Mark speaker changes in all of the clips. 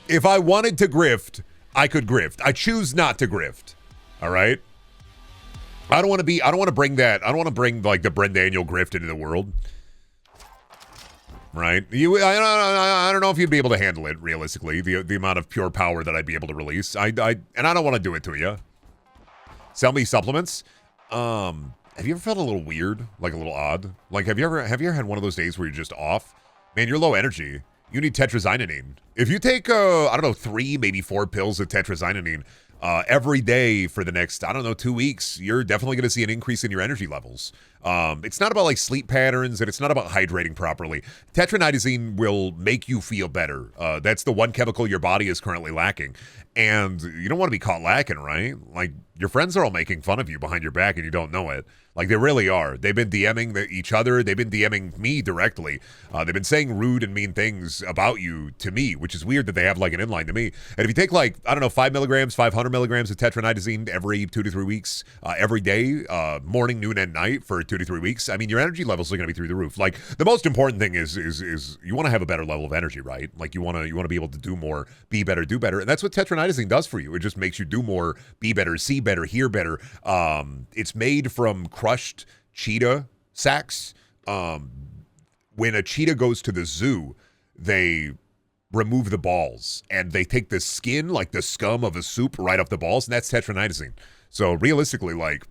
Speaker 1: If I wanted to grift, I could grift. I choose not to grift. All right? I don't want to bring like the Brendaniel grift into the world. Right? I don't know if you'd be able to handle it realistically, the amount of pure power that I'd be able to release. And I don't want to do it to you. Sell me supplements. Have you ever felt a little weird, like a little odd? Like have you ever had one of those days where you're just off? Man, you're low energy. You need tetraxinine. If you take 3, maybe 4 pills of tetraxinine every day for the next, 2 weeks, you're definitely going to see an increase in your energy levels. It's not about like sleep patterns, and it's not about hydrating properly. Tetranitazine will make you feel better. That's the one chemical your body is currently lacking. And you don't want to be caught lacking, right? Like, your friends are all making fun of you behind your back and you don't know it. Like, they really are. They've been DMing each other. They've been DMing me directly. They've been saying rude and mean things about you to me, which is weird that they have like an inline to me. And if you take like, 5 milligrams, 500 milligrams of tetranitazine every 2 to 3 weeks, every day, morning, noon, and night for 2 to 3 weeks, I mean, your energy levels are going to be through the roof. Like, the most important thing is you want to have a better level of energy, right? Like, you want to be able to do more, be better, do better. And that's what tetranitazine does for you. It just makes you do more, be better, see better, hear better. It's made from crushed cheetah sacks. When a cheetah goes to the zoo, they remove the balls and they take the skin, like the scum of a soup, right off the balls, and that's tetranitazine. So realistically, like,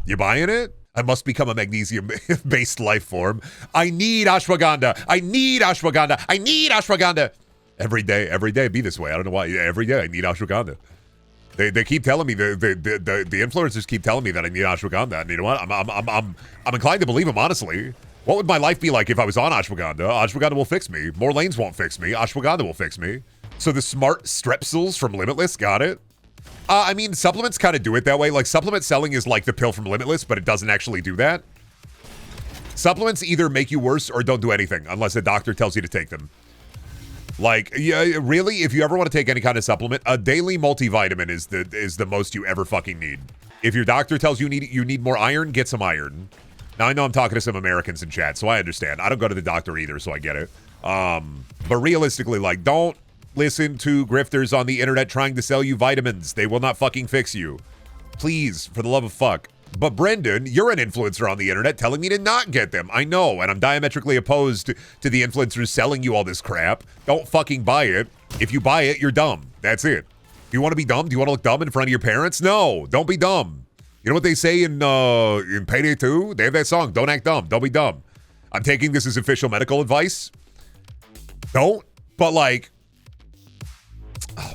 Speaker 1: you buying it? I must become a magnesium-based life form. I need ashwagandha. I need ashwagandha. I need ashwagandha. Every day, be this way. I don't know why. Every day, I need ashwagandha. They keep telling me, the influencers keep telling me that I need ashwagandha. And you know what? I'm inclined to believe them, honestly. What would my life be like if I was on ashwagandha? Ashwagandha will fix me. More lanes won't fix me. Ashwagandha will fix me. So the smart strepsils from Limitless, got it? I mean, supplements kind of do it that way. Like, supplement selling is like the pill from Limitless, but it doesn't actually do that. Supplements either make you worse or don't do anything unless a doctor tells you to take them. Like, yeah, really, if you ever want to take any kind of supplement, a daily multivitamin is the most you ever fucking need. If your doctor tells you need more iron, get some iron. Now, I know I'm talking to some Americans in chat, so I understand. I don't go to the doctor either, so I get it. But realistically, like, don't listen to grifters on the internet trying to sell you vitamins. They will not fucking fix you. Please, for the love of fuck. But Brendan, you're an influencer on the internet telling me to not get them. I know, and I'm diametrically opposed to the influencers selling you all this crap. Don't fucking buy it. If you buy it, you're dumb. That's it. Do you want to be dumb? Do you want to look dumb in front of your parents? No, don't be dumb. You know what they say in Payday 2? They have that song, Don't Act Dumb, Don't Be Dumb. I'm taking this as official medical advice. Don't, but like,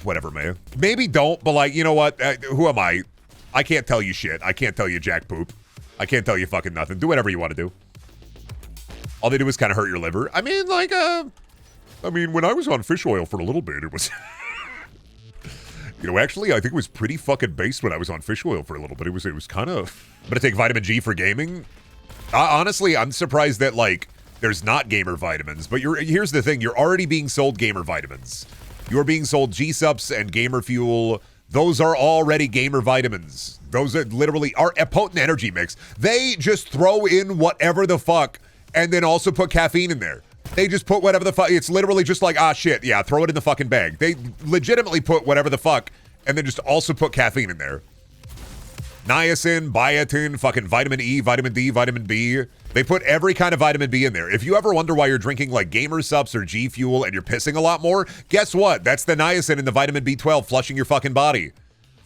Speaker 1: whatever, man. Maybe don't, but like, you know what? Who am I? I can't tell you shit. I can't tell you jack poop. I can't tell you fucking nothing. Do whatever you want to do. All they do is kind of hurt your liver. I mean, like, when I was on fish oil for a little bit, it was... actually, I think it was pretty fucking based when I was on fish oil for a little bit. It was kind of... I'm going to take vitamin G for gaming. Honestly, I'm surprised that, like, there's not gamer vitamins. But here's the thing. You're already being sold gamer vitamins. You're being sold G-Sups and Gamer Fuel. Those are already gamer vitamins. Those are literally a potent energy mix. They just throw in whatever the fuck and then also put caffeine in there. They just put whatever the fuck. It's literally just like, shit, yeah, throw it in the fucking bag. They legitimately put whatever the fuck and then just also put caffeine in there. Niacin, biotin, fucking vitamin E, vitamin D, vitamin B. They put every kind of vitamin B in there. If you ever wonder why you're drinking like Gamer Sups or G Fuel and you're pissing a lot more, guess what? That's the niacin and the vitamin B12 flushing your fucking body.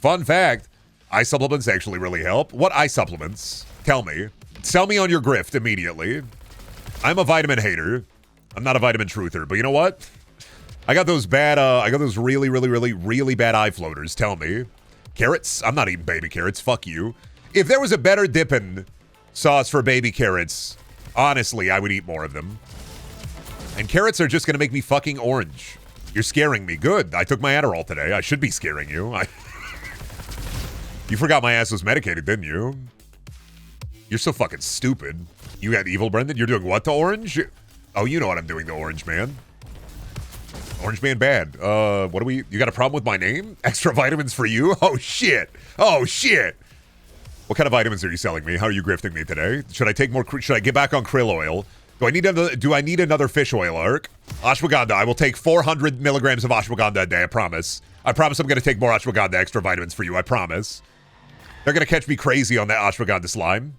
Speaker 1: Fun fact, eye supplements actually really help. What eye supplements? Tell me. Sell me on your grift immediately. I'm a vitamin hater. I'm not a vitamin truther, but you know what? I got those bad, really bad eye floaters. Tell me. Carrots? I'm not eating baby carrots. Fuck you. If there was a better dipping sauce for baby carrots, honestly, I would eat more of them. And carrots are just going to make me fucking orange. You're scaring me. Good. I took my Adderall today. I should be scaring you. You forgot my ass was medicated, didn't you? You're so fucking stupid. You got evil, Brendan? You're doing what to orange? Oh, you know what I'm doing to Orange Man. Orange Man bad. What do we... You got a problem with my name? Extra vitamins for you? Oh, shit. Oh, shit. What kind of vitamins are you selling me? How are you grifting me today? Should I take more... Should I get back on krill oil? Do I need another fish oil, Ark? Ashwagandha. I will take 400 milligrams of ashwagandha a day, I promise. I promise I'm going to take more ashwagandha extra vitamins for you, I promise. They're going to catch me crazy on that ashwagandha slime.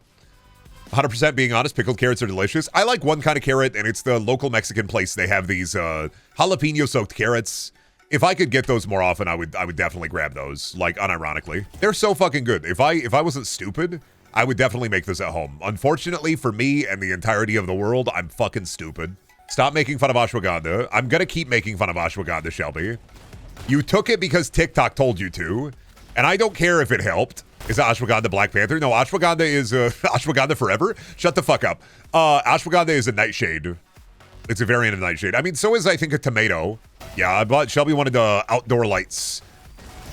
Speaker 1: 100% being honest, pickled carrots are delicious. I like one kind of carrot, and it's the local Mexican place. They have these jalapeno-soaked carrots. If I could get those more often, I would definitely grab those, like, unironically. They're so fucking good. If I wasn't stupid, I would definitely make this at home. Unfortunately, for me and the entirety of the world, I'm fucking stupid. Stop making fun of ashwagandha. I'm gonna keep making fun of ashwagandha, Shelby. You took it because TikTok told you to, and I don't care if it helped. Is ashwagandha Black Panther? No, ashwagandha is ashwagandha forever. Shut the fuck up. Ashwagandha is a nightshade. It's a variant of nightshade. I mean, so is, I think, a tomato. Yeah, Shelby wanted outdoor lights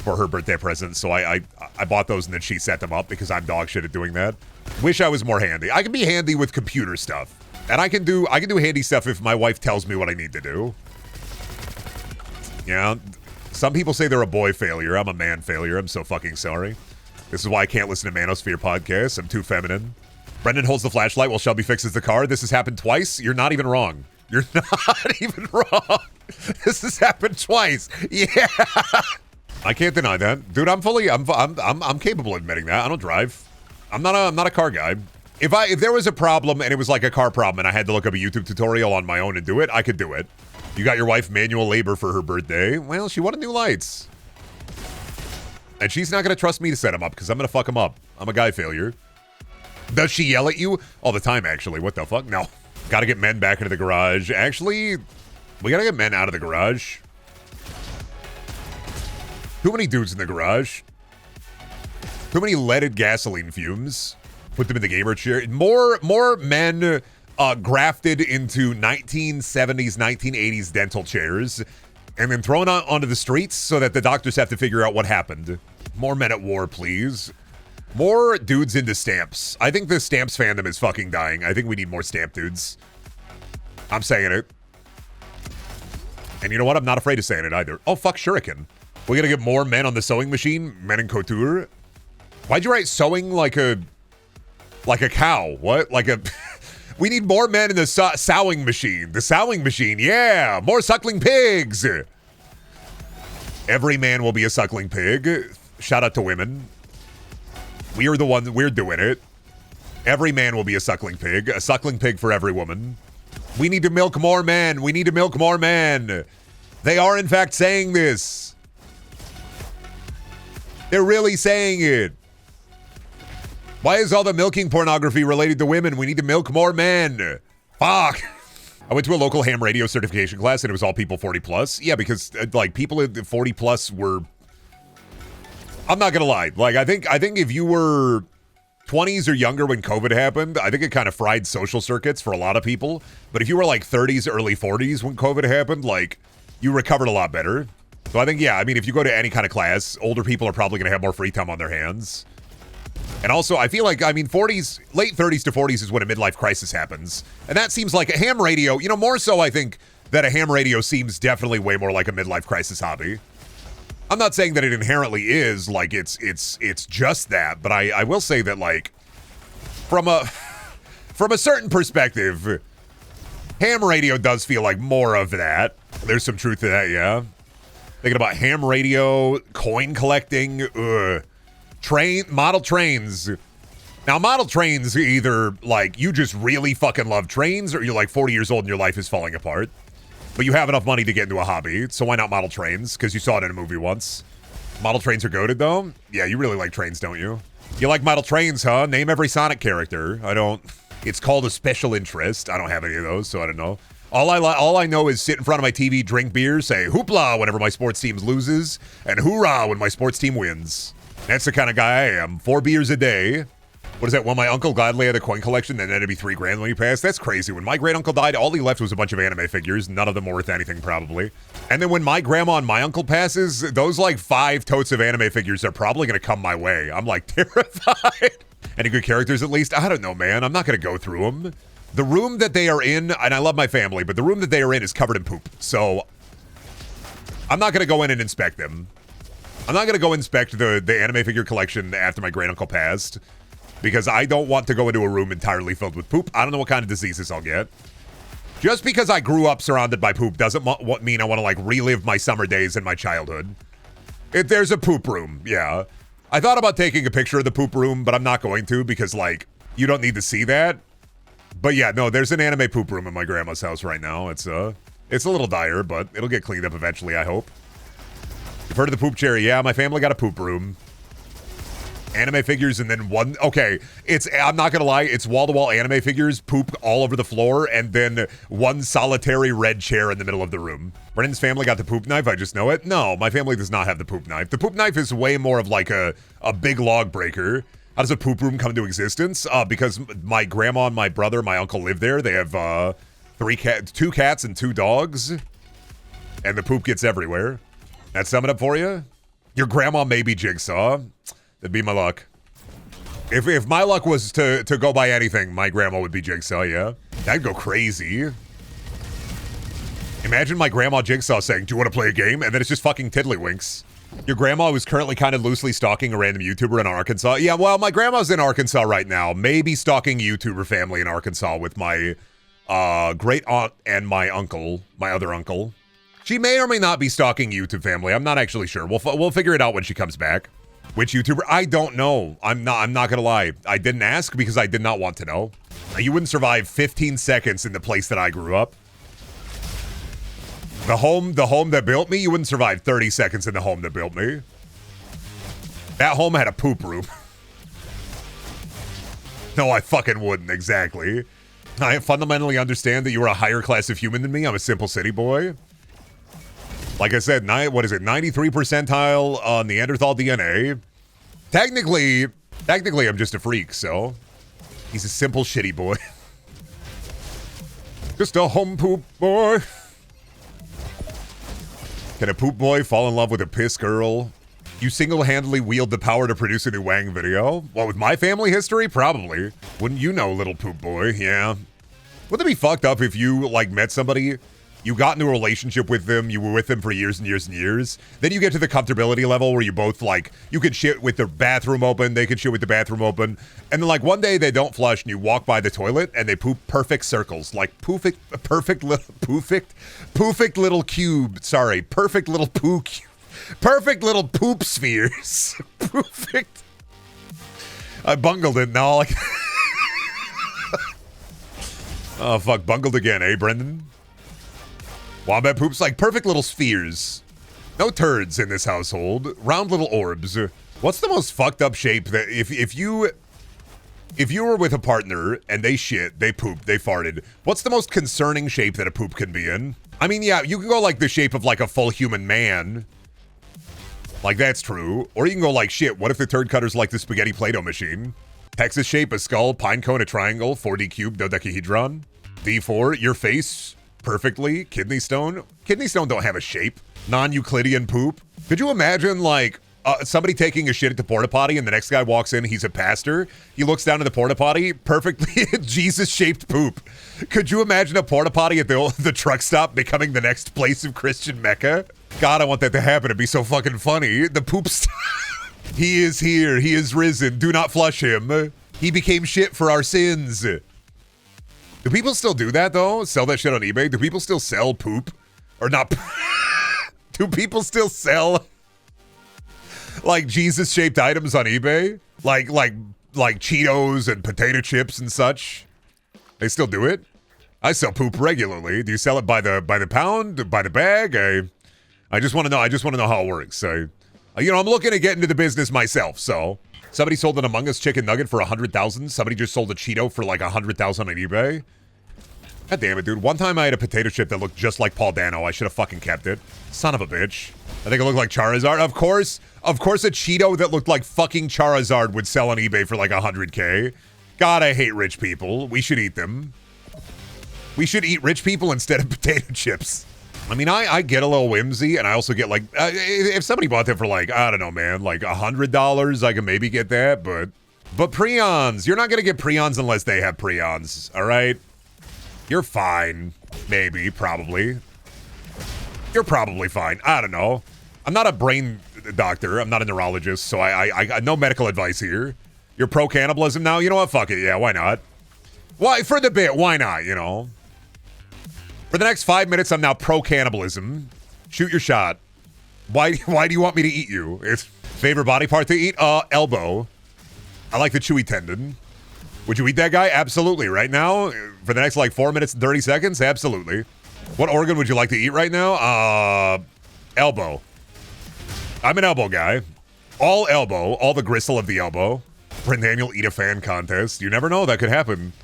Speaker 1: for her birthday present, so I bought those and then she set them up because I'm dog shit at doing that. Wish I was more handy. I can be handy with computer stuff, and I can do handy stuff if my wife tells me what I need to do. Yeah, some people say they're a boy failure. I'm a man failure. I'm so fucking sorry. This is why I can't listen to Manosphere podcasts. I'm too feminine. Brendan holds the flashlight while Shelby fixes the car. This has happened twice. You're not even wrong. You're not even wrong. This has happened twice. Yeah. I can't deny that. Dude, I'm capable of admitting that. I don't drive. I'm not a car guy. If there was a problem and it was like a car problem and I had to look up a YouTube tutorial on my own and do it, I could do it. You got your wife manual labor for her birthday. Well, she wanted new lights. And she's not going to trust me to set them up because I'm going to fuck them up. I'm a guy failure. Does she yell at you? All the time, actually. What the fuck? No. Got to get men back into the garage. Actually, we got to get men out of the garage. Too many dudes in the garage. Too many leaded gasoline fumes. Put them in the gamer chair. More men grafted into 1970s, 1980s dental chairs and then thrown out onto the streets so that the doctors have to figure out what happened. More men at war, please. More dudes into stamps. I think the stamps fandom is fucking dying. I think we need more stamp dudes. I'm saying it. And you know what? I'm not afraid of saying it either. Oh, fuck Shuriken. We gotta get more men on the sewing machine. Men in couture. Why'd you write sewing like a cow? What? Like a... We need more men in the sowing machine. The sowing machine, yeah. More suckling pigs. Every man will be a suckling pig. Shout out to women. We are the ones, we're doing it. Every man will be a suckling pig for every woman. We need to milk more men. We need to milk more men. They are, in fact, saying this. They're really saying it. Why is all the milking pornography related to women? We need to milk more men. Fuck. I went to a local ham radio certification class and it was all people 40 plus. Yeah, because like people at 40 plus were... I'm not gonna lie. Like I think if you were 20s or younger when COVID happened, I think it kind of fried social circuits for a lot of people. But if you were like 30s, early 40s when COVID happened, like you recovered a lot better. So I think, yeah, I mean, if you go to any kind of class, older people are probably gonna have more free time on their hands. And also, I feel like, I mean, 40s, late 30s to 40s is when a midlife crisis happens. And that seems like a ham radio, you know, more so I think that a ham radio seems definitely way more like a midlife crisis hobby. I'm not saying that it inherently is, like, it's just that, but I will say that, like, from a certain perspective, ham radio does feel like more of that. There's some truth to that, yeah. Thinking about ham radio, coin collecting, model trains. Now, model trains, either, like, you just really fucking love trains, or you're, like, 40 years old and your life is falling apart. But you have enough money to get into a hobby, so why not model trains? Because you saw it in a movie once. Model trains are goated, though? Yeah, you really like trains, don't you? You like model trains, huh? Name every Sonic character. I don't... It's called a special interest. I don't have any of those, so I don't know. All I know is sit in front of my TV, drink beer, say hoopla whenever my sports team loses, and hoorah when my sports team wins. That's the kind of guy I am. 4 beers a day. What is that? Well, my uncle gladly had a coin collection, then that'd be $3,000 when he passed. That's crazy. When my great uncle died, all he left was a bunch of anime figures. None of them were worth anything, probably. And then when my grandma and my uncle passes, those like 5 totes of anime figures are probably going to come my way. I'm like terrified. Any good characters at least? I don't know, man. I'm not going to go through them. The room that they are in, and I love my family, but the room that they are in is covered in poop. So I'm not going to go in and inspect them. I'm not going to go inspect the anime figure collection after my great uncle passed. Because I don't want to go into a room entirely filled with poop. I don't know what kind of diseases I'll get. Just because I grew up surrounded by poop doesn't mean I want to, like, relive my summer days in my childhood. There's a poop room, yeah. I thought about taking a picture of the poop room, but I'm not going to because, like, you don't need to see that. But yeah, no, there's an anime poop room in my grandma's house right now. It's a little dire, but it'll get cleaned up eventually, I hope. You've heard of the poop cherry? Yeah, my family got a poop room. Anime figures and then one... Okay, I'm not gonna lie, it's wall-to-wall anime figures, poop all over the floor, and then one solitary red chair in the middle of the room. Brendan's family got the poop knife, I just know it. No, my family does not have the poop knife. The poop knife is way more of like a big log breaker. How does a poop room come into existence? Because my grandma and my brother, my uncle live there. They have 2 cats and 2 dogs. And the poop gets everywhere. That sum it up for you? Your grandma may be Jigsaw. That'd be my luck. If my luck was to go by anything, my grandma would be Jigsaw, yeah. That'd go crazy. Imagine my grandma Jigsaw saying, "Do you want to play a game?" And then it's just fucking tiddlywinks. Your grandma who's currently kind of loosely stalking a random YouTuber in Arkansas. Yeah, well, my grandma's in Arkansas right now. Maybe stalking YouTuber family in Arkansas with my great aunt and my uncle, my other uncle. She may or may not be stalking YouTube family. I'm not actually sure. We'll figure it out when she comes back. Which YouTuber? I don't know. I'm not gonna lie. I didn't ask because I did not want to know. You wouldn't survive 15 seconds in the place that I grew up. The home that built me, you wouldn't survive 30 seconds in the home that built me. That home had a poop room. No, I fucking wouldn't, exactly. I fundamentally understand that you are a higher class of human than me. I'm a simple city boy. Like I said, 93 percentile on Neanderthal DNA. Technically, I'm just a freak, so. He's a simple shitty boy. Just a home poop boy. Can a poop boy fall in love with a piss girl? You single-handedly wield the power to produce a new Wang video? What, with my family history? Probably. Wouldn't you know, little poop boy? Yeah. Wouldn't it be fucked up if you, like, met somebody, you got into a relationship with them, you were with them for years and years and years, then you get to the comfortability level where you both, like, you could shit with the bathroom open, they could shit with the bathroom open, and then, like, one day they don't flush and you walk by the toilet and they poop perfect circles, like, perfect little cube, sorry, perfect little poo cube, perfect little poop spheres, perfect. I bungled it now, like, oh, fuck, bungled again, eh, Brendan? Wombat poops like perfect little spheres. No turds in this household. Round little orbs. What's the most fucked up shape that if you were with a partner and they shit, they pooped, they farted, what's the most concerning shape that a poop can be in? I mean, yeah, you can go like the shape of like a full human man. Like, that's true. Or you can go like, shit, what if the turd cutter's like the spaghetti Play-Doh machine? Texas shape, a skull, pine cone, a triangle, 4D cube, dodecahedron. D4, your face. Perfectly. Kidney stone. Kidney stone don't have a shape. Non-Euclidean poop. Could you imagine, like, somebody taking a shit at the porta potty and the next guy walks in, he's a pastor. He looks down at the porta potty, perfectly Jesus-shaped poop. Could you imagine a porta potty at the truck stop becoming the next place of Christian Mecca? God, I want that to happen. It'd be so fucking funny. The poop He is here. He is risen. Do not flush him. He became shit for our sins. Do people still do that, though? Sell that shit on eBay? Do people still sell poop? Or not? Do people still sell, like, Jesus-shaped items on eBay? Like Cheetos and potato chips and such? They still do it? I sell poop regularly. Do you sell it by the pound? By the bag? I just want to know. I just want to know how it works. You know, I'm looking to get into the business myself, so... Somebody sold an Among Us chicken nugget for 100,000. Somebody just sold a Cheeto for like 100,000 on eBay. God damn it, dude. One time I had a potato chip that looked just like Paul Dano. I should have fucking kept it. Son of a bitch. I think it looked like Charizard. Of course, a Cheeto that looked like fucking Charizard would sell on eBay for like 100K. God, I hate rich people. We should eat them. We should eat rich people instead of potato chips. I mean, I get a little whimsy, and I also get, like, if somebody bought that for, like, I don't know, man, like $100, I can maybe get that, but prions, you're not gonna get prions unless they have prions, all right? You're fine, maybe, probably. You're probably fine, I don't know. I'm not a brain doctor, I'm not a neurologist, so I got no medical advice here. You're pro-cannibalism now? You know what, fuck it, yeah, why not? Why, for the bit, why not, you know? For the next 5 minutes, I'm now pro-cannibalism. Shoot your shot. Why do you want me to eat you? It's favorite body part to eat? Elbow. I like the chewy tendon. Would you eat that guy? Absolutely. Right now, for the next like 4 minutes and 30 seconds? Absolutely. What organ would you like to eat right now? Elbow. I'm an elbow guy. All elbow. All the gristle of the elbow. Brendaniel eat a fan contest. You never know. That could happen.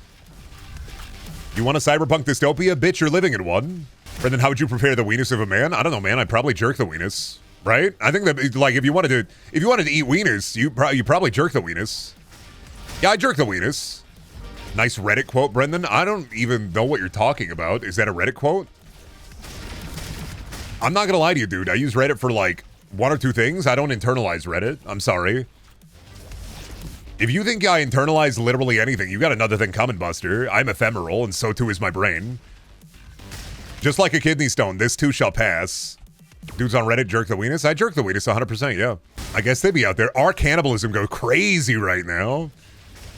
Speaker 1: You want a cyberpunk dystopia? Bitch, you're living in one. Brendan, how would you prepare the weenus of a man? I don't know, man. I'd probably jerk the weenus. Right? I think that, like, if you wanted to eat weenus, you probably jerk the weenus. Yeah, I jerk the weenus. Nice Reddit quote, Brendan. I don't even know what you're talking about. Is that a Reddit quote? I'm not gonna lie to you, dude. I use Reddit for, like, 1 or 2 things. I don't internalize Reddit. I'm sorry. If you think I internalize literally anything, you got another thing coming, Buster. I'm ephemeral, and so too is my brain. Just like a kidney stone, this too shall pass. Dudes on Reddit jerk the weenus? I jerk the weenus 100%, yeah. I guess they'd be out there. Our cannibalism go crazy right now.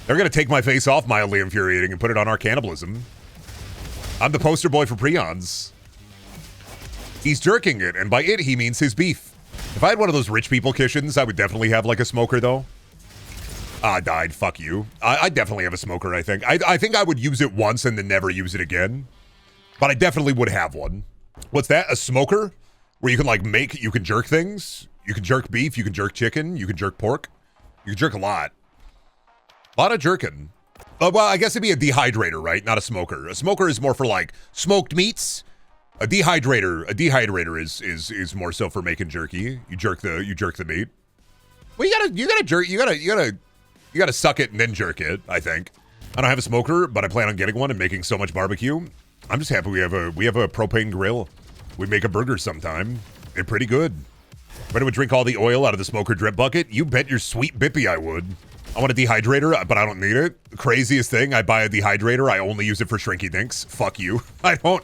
Speaker 1: They're going to take my face off mildly infuriating and put it on our cannibalism. I'm the poster boy for prions. He's jerking it, and by it, he means his beef. If I had one of those rich people kitchens, I would definitely have like a smoker, though. I died. Fuck you. I definitely have a smoker, I think. I think I would use it once and then never use it again. But I definitely would have one. What's that? A smoker? Where you can, like, you can jerk things? You can jerk beef, you can jerk chicken, you can jerk pork. You can jerk a lot. A lot of jerking. Well, I guess it'd be a dehydrator, right? Not a smoker. A smoker is more for, like, smoked meats. A dehydrator is more so for making jerky. You jerk the meat. Well, you gotta suck it and then jerk it, I think. I don't have a smoker, but I plan on getting one and making so much barbecue. I'm just happy we have a propane grill. We make a burger sometime. They're pretty good. But I would drink all the oil out of the smoker drip bucket. You bet your sweet bippy I would. I want a dehydrator, but I don't need it. Craziest thing, I buy a dehydrator. I only use it for shrinky dinks. Fuck you. I don't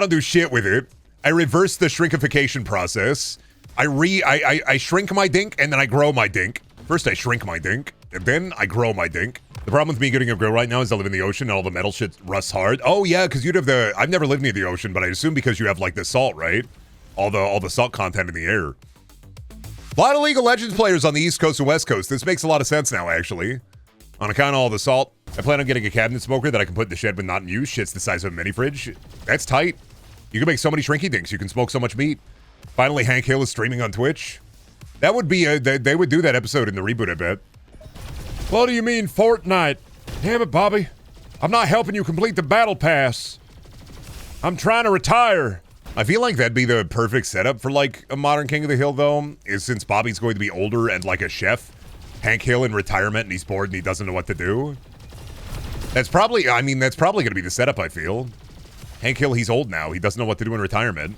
Speaker 1: do shit with it. I reverse the shrinkification process. I shrink my dink and then I grow my dink. First I shrink my dink and then I grow my dink. The problem with me getting a grill right now is I live in the ocean and all the metal shit rusts hard. Oh yeah, because you'd have I've never lived near the ocean, but I assume because you have like the salt, right? All the salt content in the air. A lot of League of Legends players on the East Coast and West Coast. This makes a lot of sense now, actually. On account of all the salt, I plan on getting a cabinet smoker that I can put in the shed but not in use. Shit's the size of a mini fridge. That's tight. You can make so many shrinky dinks. You can smoke so much meat. Finally, Hank Hill is streaming on Twitch. That would be they would do that episode in the reboot, I bet. What do you mean, Fortnite? Damn it, Bobby. I'm not helping you complete the battle pass. I'm trying to retire. I feel like that'd be the perfect setup for, like, a modern King of the Hill, though, is since Bobby's going to be older and, like, a chef. Hank Hill in retirement and he's bored and he doesn't know what to do. That's probably going to be the setup, I feel. Hank Hill, he's old now. He doesn't know what to do in retirement.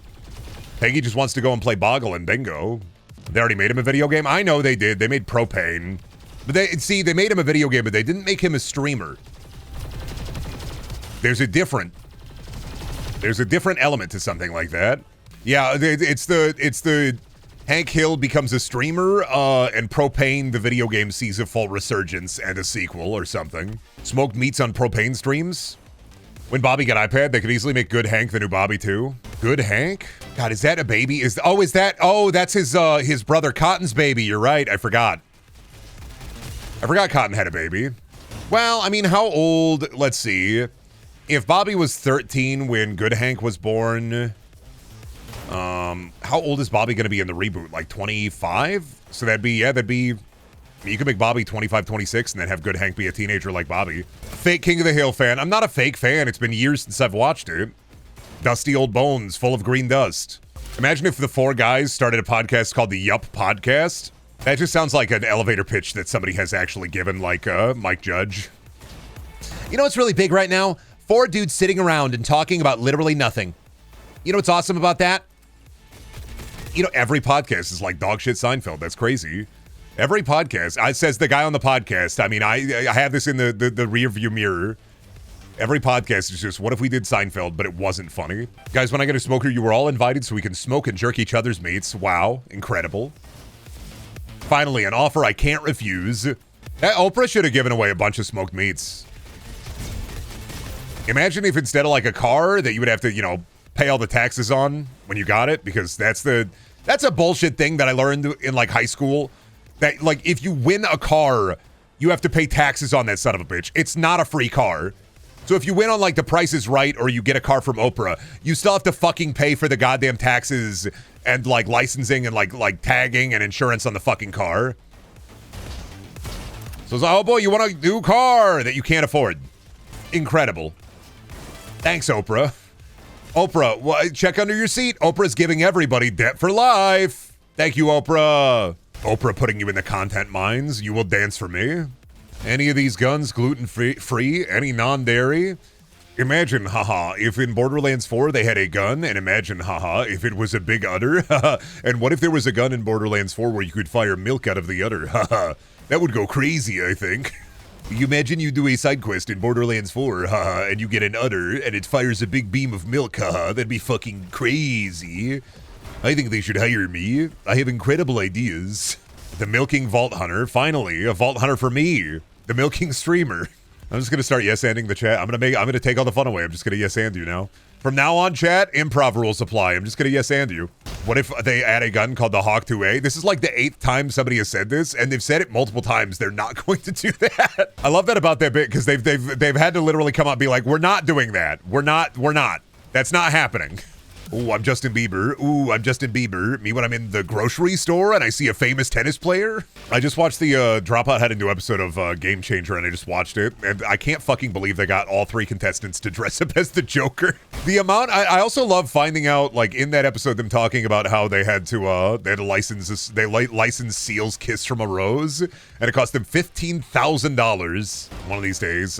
Speaker 1: Peggy just wants to go and play Boggle and Bingo. They already made him a video game? I know they did. They made Propane. But they made him a video game, but they didn't make him a streamer. There's a different element to something like that. Yeah, it's the Hank Hill becomes a streamer, and Propane, the video game, sees a full resurgence and a sequel or something. Smoked meats on Propane streams. When Bobby got iPad, they could easily make Good Hank the new Bobby too. Good Hank? God, is that a baby? That's his brother Cotton's baby. You're right. I forgot Cotton had a baby. Well, I mean, how old? Let's see. If Bobby was 13 when Good Hank was born, how old is Bobby going to be in the reboot? Like 25? So that'd be, you could make Bobby 25, 26 and then have Good Hank be a teenager like Bobby. Fake King of the Hill fan. I'm not a fake fan. It's been years since I've watched it. Dusty old bones full of green dust. Imagine if the 4 guys started a podcast called the Yup Podcast. That just sounds like an elevator pitch that somebody has actually given, like Mike Judge. You know what's really big right now? 4 dudes sitting around and talking about literally nothing. You know what's awesome about that? You know, every podcast is like dog shit Seinfeld. That's crazy. Every podcast, says the guy on the podcast. I mean, I have this in the rear view mirror. Every podcast is just, what if we did Seinfeld, but it wasn't funny? Guys, when I get a smoker, you were all invited so we can smoke and jerk each other's meats. Wow, incredible. Finally, an offer I can't refuse. Oprah should have given away a bunch of smoked meats. Imagine if instead of like a car that you would have to, pay all the taxes on when you got it, because that's a bullshit thing that I learned in like high school. That like if you win a car, you have to pay taxes on that son of a bitch. It's not a free car. So if you win on like The Price is Right or you get a car from Oprah, you still have to fucking pay for the goddamn taxes and like licensing and like tagging and insurance on the fucking car. So it's like, oh boy, you want a new car that you can't afford. Incredible. Thanks, Oprah. Oprah, check under your seat. Oprah's giving everybody debt for life. Thank you, Oprah. Oprah putting you in the content mines. You will dance for me. Any of these guns gluten-free? Any non-dairy? Imagine, haha, if in Borderlands 4 they had a gun, and imagine, haha, if it was a big udder, haha. And what if there was a gun in Borderlands 4 where you could fire milk out of the udder, haha. That would go crazy, I think. You imagine you do a side quest in Borderlands 4, haha, and you get an udder, and it fires a big beam of milk, haha. That'd be fucking crazy. I think they should hire me. I have incredible ideas. The Milking Vault Hunter. Finally, a Vault Hunter for me. The Milking Streamer. I'm just gonna start yes-anding the chat. I'm gonna take all the fun away. I'm just gonna yes-and you now. From now on, chat, improv rules apply. I'm just gonna yes-and you. What if they add a gun called the Hawk 2A? This is like the 8th time somebody has said this, and they've said it multiple times. They're not going to do that. I love that about that bit, because they've had to literally come out and be like, we're not doing that. We're not. That's not happening. Ooh, I'm Justin Bieber. Ooh, I'm Justin Bieber. Me when I'm in the grocery store and I see a famous tennis player. I just watched the Dropout had a new episode of Game Changer, and I just watched it, and I can't fucking believe they got all 3 contestants to dress up as the Joker. The amount I also love finding out, like in that episode, them talking about how they had to license Seal's Kiss from a Rose, and it cost them $15,000. One of these days,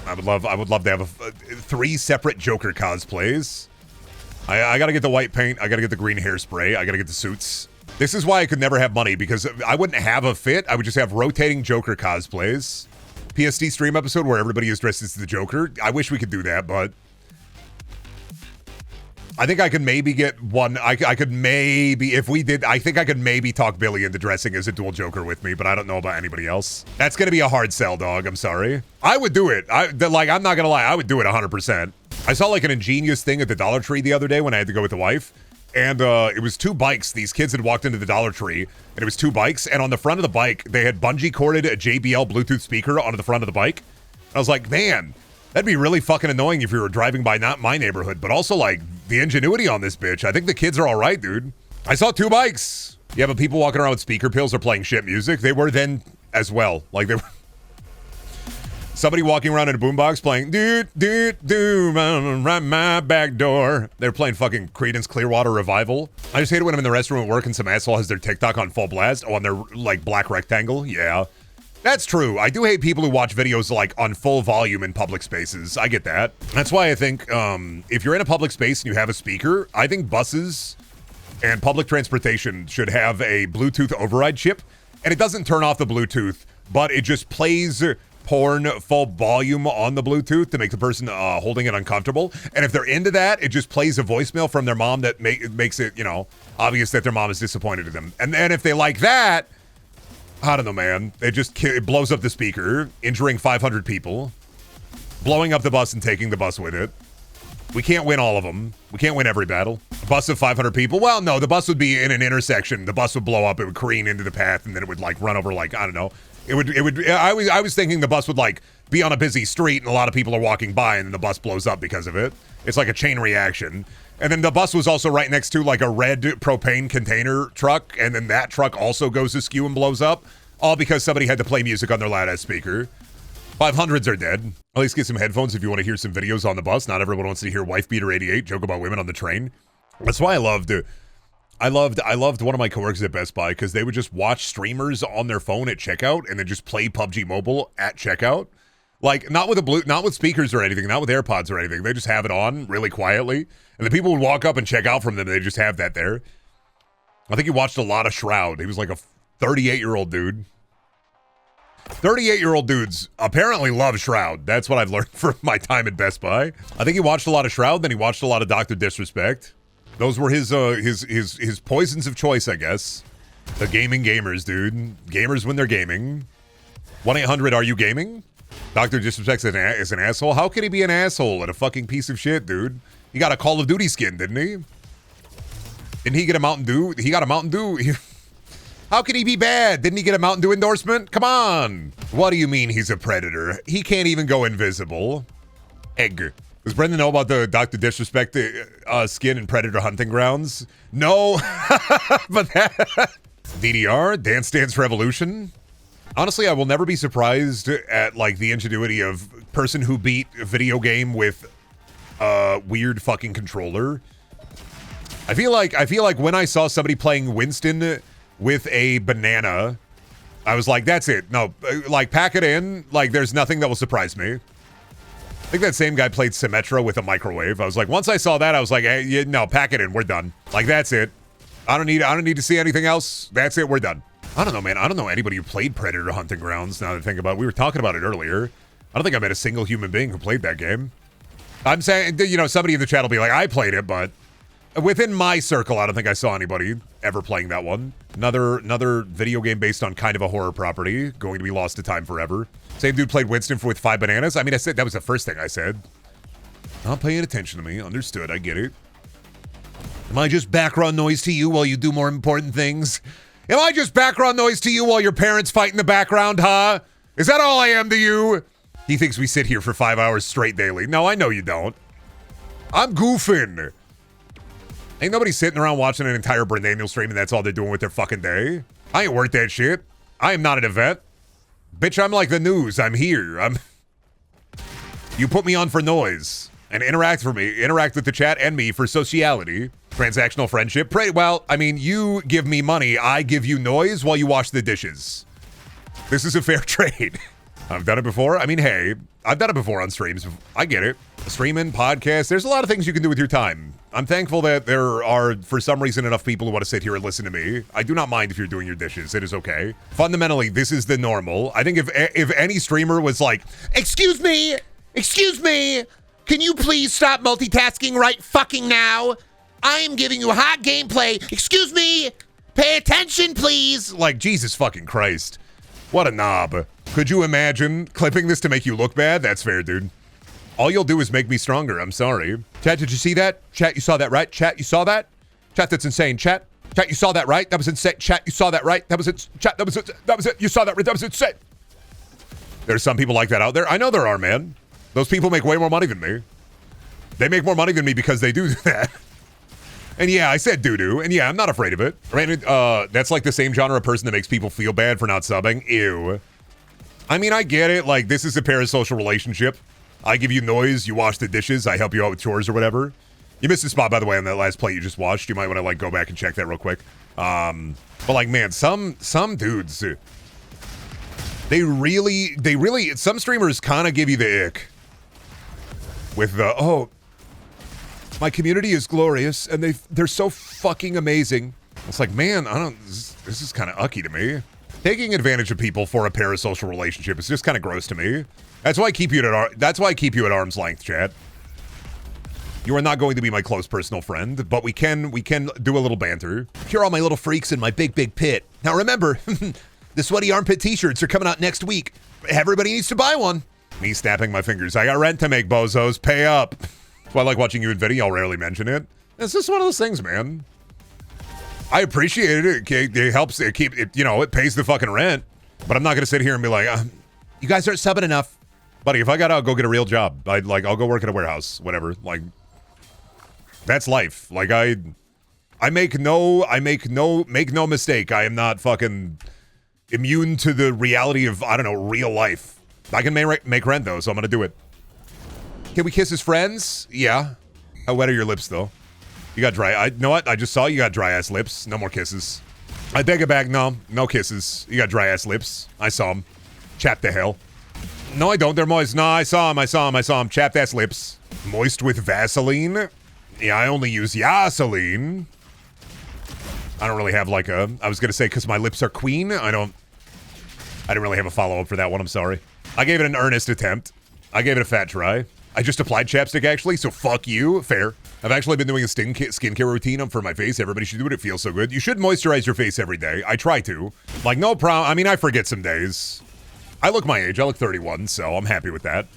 Speaker 1: I would love to have 3 separate Joker cosplays. I gotta get the white paint, I gotta get the green hairspray, I gotta get the suits. This is why I could never have money, because I wouldn't have a fit. I would just have rotating Joker cosplays. PSD stream episode where everybody is dressed as the Joker. I wish we could do that, but I think I could maybe get one. I could maybe, if we did, I think I could maybe talk Billy into dressing as a dual Joker with me, but I don't know about anybody else. That's gonna be a hard sell, dog. I'm sorry. I would do it. I'm not gonna lie. I would do it 100%. I saw like an ingenious thing at the Dollar Tree the other day when I had to go with the wife, and it was 2 bikes. These kids had walked into the Dollar Tree, and it was 2 bikes, and on the front of the bike, they had bungee corded a JBL Bluetooth speaker onto the front of the bike. And I was like, man, that'd be really fucking annoying if you were driving by not my neighborhood, but also like the ingenuity on this bitch. I think the kids are all right, dude. I saw 2 bikes. Yeah, but people walking around with speaker pills are playing shit music. They were then as well. Like they were. Somebody walking around in a boombox playing right my back door. They're playing fucking Creedence Clearwater Revival. I just hate it when I'm in the restroom at work and some asshole has their TikTok on full blast. Oh, on their like black rectangle. Yeah, that's true. I do hate people who watch videos like on full volume in public spaces. I get that. That's why I think if you're in a public space and you have a speaker, I think buses and public transportation should have a Bluetooth override chip, and it doesn't turn off the Bluetooth, but it just plays porn full volume on the Bluetooth to make the person holding it uncomfortable. And if they're into that, it just plays a voicemail from their mom that makes it, you know, obvious that their mom is disappointed in them. And then if they like that, I don't know, man. It blows up the speaker, injuring 500 people, blowing up the bus and taking the bus with it. We can't win all of them. We can't win every battle. A bus of 500 people? Well, no, the bus would be in an intersection. The bus would blow up. It would careen into the path, and then it would like run over like, I don't know. I was thinking the bus would like be on a busy street and a lot of people are walking by and then the bus blows up because of it. It's like a chain reaction. And then the bus was also right next to like a red propane container truck, and then that truck also goes askew and blows up, all because somebody had to play music on their loud ass speaker. 500s are dead. At least get some headphones if you want to hear some videos on the bus. Not everyone wants to hear Wife Beater 88 joke about women on the train. That's why I loved one of my coworkers at Best Buy, because they would just watch streamers on their phone at checkout and then just play PUBG Mobile at checkout. Like not with speakers or anything, not with AirPods or anything. They just have it on really quietly, and the people would walk up and check out from them. And they just have that there. I think he watched a lot of Shroud. He was like a 38-year-old dude. 38-year-old dudes apparently love Shroud. That's what I've learned from my time at Best Buy. I think he watched a lot of Shroud, then he watched a lot of Dr. Disrespect. Those were his poisons of choice, I guess. The gaming gamers, dude. Gamers when they're gaming. 1-800, are you gaming? Dr. Disrespect is an asshole. How can he be an asshole and a fucking piece of shit, dude? He got a Call of Duty skin, didn't he? Didn't he get a Mountain Dew? He got a Mountain Dew. How can he be bad? Didn't he get a Mountain Dew endorsement? Come on. What do you mean he's a predator? He can't even go invisible. Egg. Does Brendan know about the Dr. Disrespect skin in Predator Hunting Grounds? No. But that... DDR? Dance Dance Revolution? Honestly, I will never be surprised at, like, the ingenuity of person who beat a video game with a weird fucking controller. I feel like when I saw somebody playing Winston with a banana, I was like, that's it. No, like, pack it in. Like, there's nothing that will surprise me. I think that same guy played Symmetra with a microwave. I was like, once I saw that, I was like, hey, yeah, no, pack it in. We're done. Like, that's it. I don't need to see anything else. That's it. We're done. I don't know, man. I don't know anybody who played Predator Hunting Grounds, now that I think about it. We were talking about it earlier. I don't think I met a single human being who played that game. I'm saying, you know, somebody in the chat will be like, I played it, but within my circle, I don't think I saw anybody ever playing that one. Another video game based on kind of a horror property, going to be lost to time forever. Same dude played Winston with 5 bananas. I mean, I said that was the first thing I said. Not paying attention to me. Understood. I get it. Am I just background noise to you while you do more important things? Am I just background noise to you while your parents fight in the background, huh? Is that all I am to you? He thinks we sit here for 5 hours straight daily. No, I know you don't. I'm goofing. Ain't nobody sitting around watching an entire Brendaniel stream and that's all they're doing with their fucking day. I ain't worth that shit. I am not an event. Bitch, I'm like the news. I'm here. You put me on for noise and interact with the chat and me for sociality. Transactional friendship. Well, I mean, you give me money, I give you noise while you wash the dishes. This is a fair trade. I've done it before. I mean, hey, I've done it before on streams. I get it. Streaming, podcast, there's a lot of things you can do with your time. I'm thankful that there are, for some reason, enough people who want to sit here and listen to me. I do not mind if you're doing your dishes. It is okay. Fundamentally, this is the normal. I think if any streamer was like, excuse me, can you please stop multitasking right fucking now? I am giving you hot gameplay. Excuse me, pay attention, please. Like, Jesus fucking Christ. What a knob. Could you imagine clipping this to make you look bad? That's fair, dude. All you'll do is make me stronger. I'm sorry. Chat, did you see that? Chat, you saw that, right? Chat, you saw that? Chat, that's insane. Chat, you saw that, right? That was insane. Chat, you saw that, right? That was it. Chat, that was it. You saw that, right? That was insane. There's some people like that out there. I know there are, man. Those people make way more money than me. They make more money than me because they do that. And yeah, I said doo-doo, and yeah, I'm not afraid of it. That's like the same genre of person that makes people feel bad for not subbing. Ew. I mean, I get it. Like, this is a parasocial relationship. I give you noise, you wash the dishes, I help you out with chores or whatever. You missed a spot, by the way, on that last plate you just watched. You might want to, like, go back and check that real quick. But, like, man, some dudes, they really, some streamers kind of give you the ick. With the, oh, my community is glorious, and they're so fucking amazing. It's like, man, this is kind of ucky to me. Taking advantage of people for a parasocial relationship is just kind of gross to me. That's why I keep you at arm's length, chat. You are not going to be my close personal friend, but we can do a little banter. Here are all my little freaks in my big pit. Now remember, the sweaty armpit t-shirts are coming out next week. Everybody needs to buy one. Me snapping my fingers. I got rent to make, bozos. Pay up. That's why I like watching you in video. I'll rarely mention it's just one of those things, man. I appreciate it. It helps. It pays the fucking rent. But I'm not gonna sit here and be like, you guys aren't subbing enough, buddy. If I gotta go get a real job, I'll go work at a warehouse, whatever. Like, that's life. Like, make no mistake. I am not fucking immune to the reality of, I don't know, real life. I can make rent though, so I'm gonna do it. Can we kiss as friends? Yeah. How wet are your lips though? You got dry. You know what? I just saw you got dry ass lips. No more kisses. I beg it back. No kisses. You got dry ass lips. I saw them. Chapped the hell. No, I don't. They're moist. No, I saw him. Chapped ass lips. Moist with Vaseline. Yeah, I only use Yaseline. I don't really have like I was gonna say because my lips are queen. I didn't really have a follow-up for that one. I'm sorry. I gave it an earnest attempt. I gave it a fat try. I just applied chapstick actually, so fuck you. Fair. I've actually been doing a skincare routine for my face. Everybody should do it. It feels so good. You should moisturize your face every day. I try to. Like, no problem. I mean, I forget some days. I look my age. I look 31, so I'm happy with that.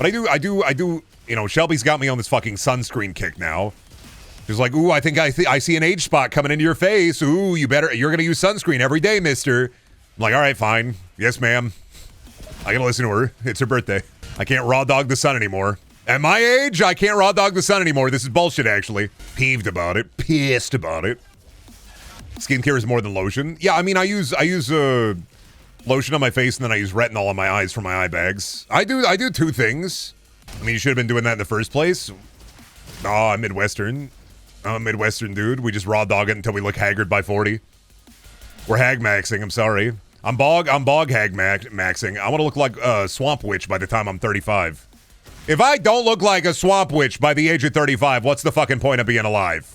Speaker 1: But I do, you know, Shelby's got me on this fucking sunscreen kick now. She's like, ooh, I think I see an age spot coming into your face. Ooh, you're going to use sunscreen every day, mister. I'm like, all right, fine. Yes, ma'am. I gotta listen to her. It's her birthday. I can't raw dog the sun anymore. At my age, I can't raw dog the sun anymore. This is bullshit, actually. Peeved about it. Pissed about it. Skincare is more than lotion. Yeah, I mean, I use lotion on my face, and then I use retinol on my eyes for my eye bags. I do two things. I mean, you should have been doing that in the first place. Oh, I'm Midwestern. I'm a Midwestern dude. We just raw dog it until we look haggard by 40. We're hag maxing. I'm sorry. I'm bog hag maxing. I want to look like a swamp witch by the time I'm 35. If I don't look like a swamp witch by the age of 35, what's the fucking point of being alive?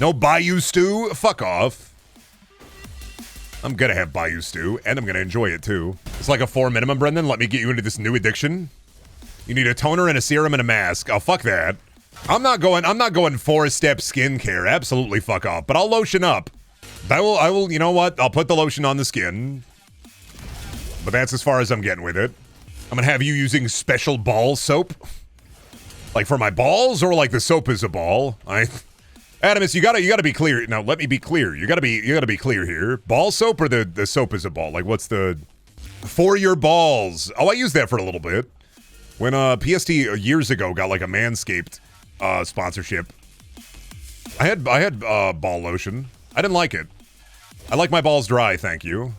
Speaker 1: No Bayou stew? Fuck off. I'm gonna have Bayou stew, and I'm gonna enjoy it too. It's like a 4 minimum, Brendan. Let me get you into this new addiction. You need a toner and a serum and a mask. Oh, fuck that. I'm not going 4-step skincare. Absolutely fuck off. But I'll lotion up. I will, you know what? I'll put the lotion on the skin. But that's as far as I'm getting with it. I'm gonna have you using special ball soap. Like for my balls, or like the soap is a ball. Adamus, you gotta be clear. Now let me be clear. You gotta be clear here. Ball soap or the soap is a ball? Like what's the for your balls? Oh, I used that for a little bit. When PST years ago got like a Manscaped sponsorship. I had ball lotion. I didn't like it. I like my balls dry, thank you.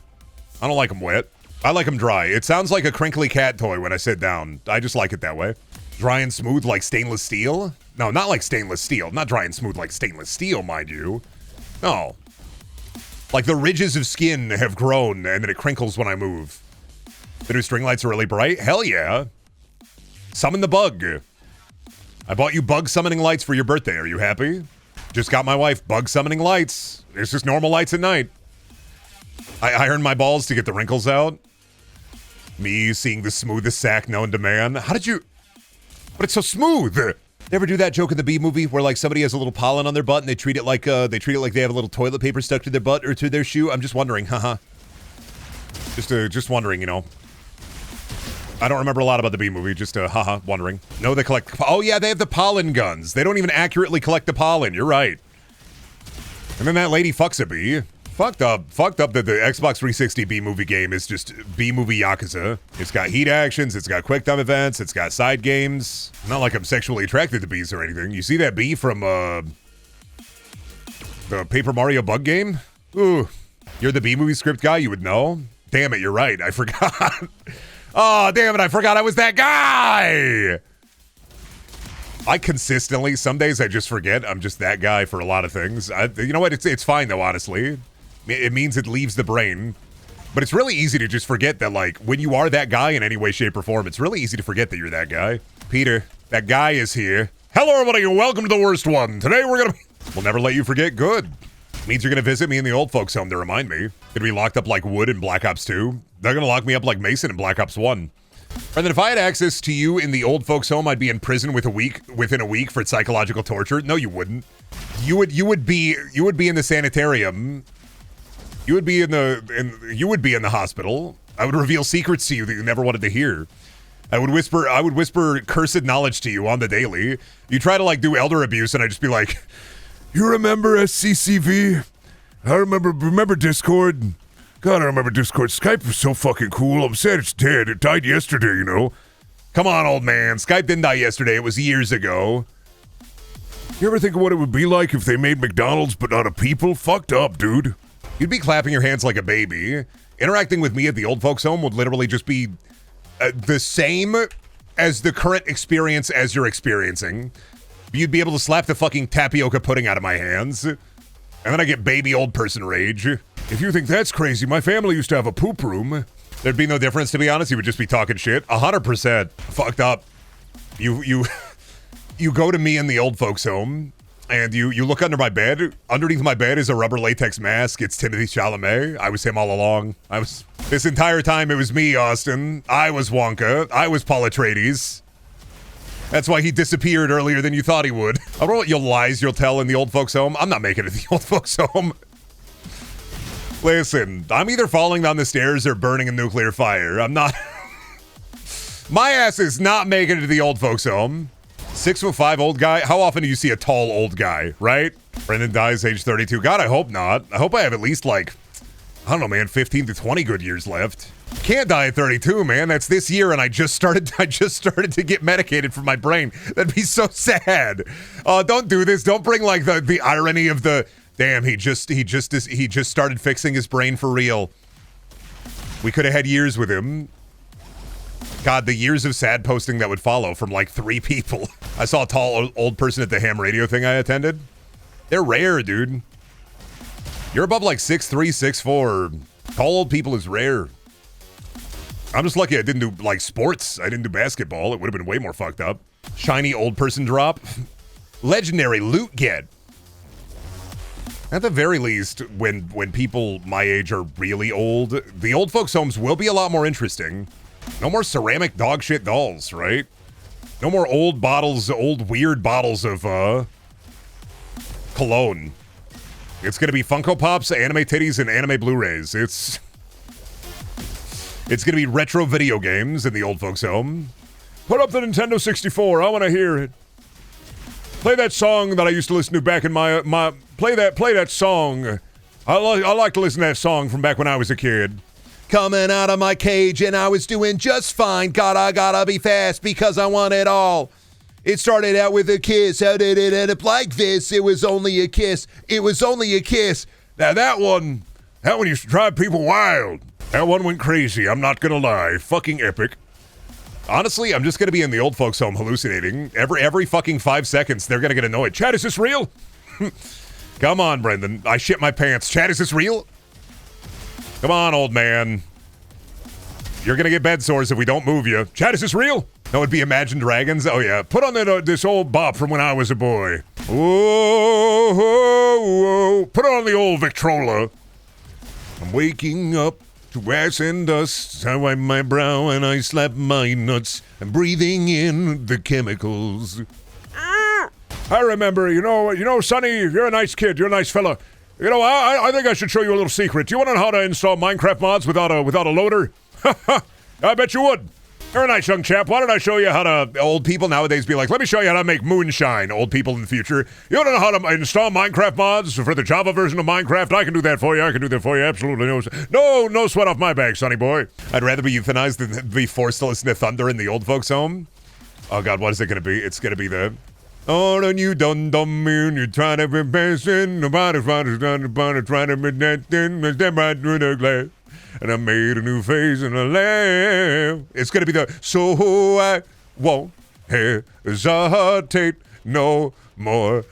Speaker 1: I don't like them wet. I like them dry. It sounds like a crinkly cat toy when I sit down. I just like it that way. Dry and smooth like stainless steel? No, not like stainless steel. Not dry and smooth like stainless steel, mind you. No. Like the ridges of skin have grown and then it crinkles when I move. The new string lights are really bright? Hell yeah. Summon the bug. I bought you bug summoning lights for your birthday. Are you happy? Just got my wife bug summoning lights. It's just normal lights at night. I ironed my balls to get the wrinkles out. Me seeing the smoothest sack known to man. How did you... But it's so smooth. Ever do that joke in the Bee Movie where like somebody has a little pollen on their butt and they treat it like they have a little toilet paper stuck to their butt or to their shoe? I'm just wondering, haha. Just wondering, you know. I don't remember a lot about the Bee Movie, just haha, wondering. No, they collect... Oh yeah, they have the pollen guns. They don't even accurately collect the pollen. You're right. And then that lady fucks a bee. Fucked up that the Xbox 360 Bee Movie game is just Bee Movie Yakuza. It's got heat actions, it's got quick time events, it's got side games. Not like I'm sexually attracted to bees or anything. You see that bee from the Paper Mario bug game? Ooh, you're the Bee Movie script guy, you would know. Damn it, you're right, I forgot. Oh, damn it, I forgot I was that guy! I consistently, some days I just forget I'm just that guy for a lot of things. You know what, it's fine though, honestly. It means it leaves the brain. But it's really easy to just forget that, like, when you are that guy in any way, shape, or form, it's really easy to forget that you're that guy. Peter, that guy is here. Hello, everybody, and welcome to the worst one. Today we're gonna... We'll never let you forget. Good. Means you're gonna visit me in the old folks' home to remind me. Gonna be locked up like Wood in Black Ops 2. They're gonna lock me up like Mason in Black Ops 1. And then if I had access to you in the old folks' home, I'd be in prison within a week for psychological torture. No, you wouldn't. You would be in the sanitarium. You would be in the hospital. I would reveal secrets to you that you never wanted to hear. I would whisper cursed knowledge to you on the daily. You try to like do elder abuse and I'd just be like, you remember SCCV? I remember Discord? God, I remember Discord. Skype was so fucking cool. I'm sad it's dead. It died yesterday, you know? Come on, old man. Skype didn't die yesterday. It was years ago. You ever think of what it would be like if they made McDonald's but not a people? Fucked up, dude. You'd be clapping your hands like a baby. Interacting with me at the old folks' home would literally just be the same as the current experience as you're experiencing. You'd be able to slap the fucking tapioca pudding out of my hands. And then I get baby old person rage. If you think that's crazy, my family used to have a poop room. There'd be no difference, to be honest. You would just be talking shit. 100%. Fucked up. You go to me in the old folks' home, and you look under my bed. Underneath my bed is a rubber latex mask. It's Timothy Chalamet. I was him all along. This entire time, it was me, Austin. I was Wonka. I was Paul Atreides. That's why he disappeared earlier than you thought he would. I don't know what your lies you'll tell in the old folks' home. I'm not making it to the old folks' home. Listen, I'm either falling down the stairs or burning a nuclear fire. I'm not... My ass is not making it to the old folks' home. 6'5" old guy. How often do you see a tall old guy, right? Brendan dies age 32. God, I hope not. I hope I have at least like, I don't know, man, 15 to 20 good years left. Can't die at 32, man. That's this year, and I just started to get medicated for my brain. That'd be so sad. Don't do this. Don't bring like the irony of the damn. He just started fixing his brain for real. We could have had years with him. God, the years of sad posting that would follow from like 3 people. I saw a tall old person at the ham radio thing I attended. They're rare, dude. You're above like 6'3", 6'4". Tall old people is rare. I'm just lucky I didn't do like sports. I didn't do basketball. It would have been way more fucked up. Shiny old person drop. Legendary loot get. At the very least, when people my age are really old, the old folks' homes will be a lot more interesting. No more ceramic dog shit dolls, right? No more old bottles, old weird bottles of cologne. It's gonna be Funko Pops, anime titties, and anime Blu-rays. It's gonna be retro video games in the old folks' home. Put up the Nintendo 64. I want to hear it. Play that song that I used to listen to back in my play that song. I like to listen to that song from back when I was a kid. Coming out of my cage and I was doing just fine. God, I gotta be fast because I want it all. It started out with a kiss. How did it end up like this? It was only a kiss. It was only a kiss. Now that one used to drive people wild. That one went crazy. I'm not gonna lie. Fucking epic. Honestly, I'm just gonna be in the old folks' home hallucinating. Every fucking 5 seconds, they're gonna get annoyed. Chad, is this real? Come on, Brendan. I shit my pants. Chad, is this real? Come on, old man. You're gonna get bed sores if we don't move you. Chad, is this real? No, it'd be Imagine Dragons. Oh yeah, put on this old bop from when I was a boy. Whoa, whoa, whoa. Put on the old Victrola. I'm waking up to ash and dust. I wipe my brow and I slap my nuts. I'm breathing in the chemicals. I remember, you know, Sonny, you're a nice kid. You're a nice fella. You know, I think I should show you a little secret. Do you want to know how to install Minecraft mods without a loader? I bet you would. You're a nice young chap. Why don't I show you how to... Old people nowadays be like, let me show you how to make moonshine, old people in the future. You want to know how to install Minecraft mods for the Java version of Minecraft? I can do that for you. I can do that for you. Absolutely. No sweat off my back, sonny boy. I'd rather be euthanized than be forced to listen to Thunder in the old folks' home. Oh, God, what is it going to be? It's going to be the... Oh, and you done mean you're trying to be patient. Nobody's trying to be that thing. Step right through the glass. And I made a new face and a laugh. It's gonna be the so I won't hesitate no more.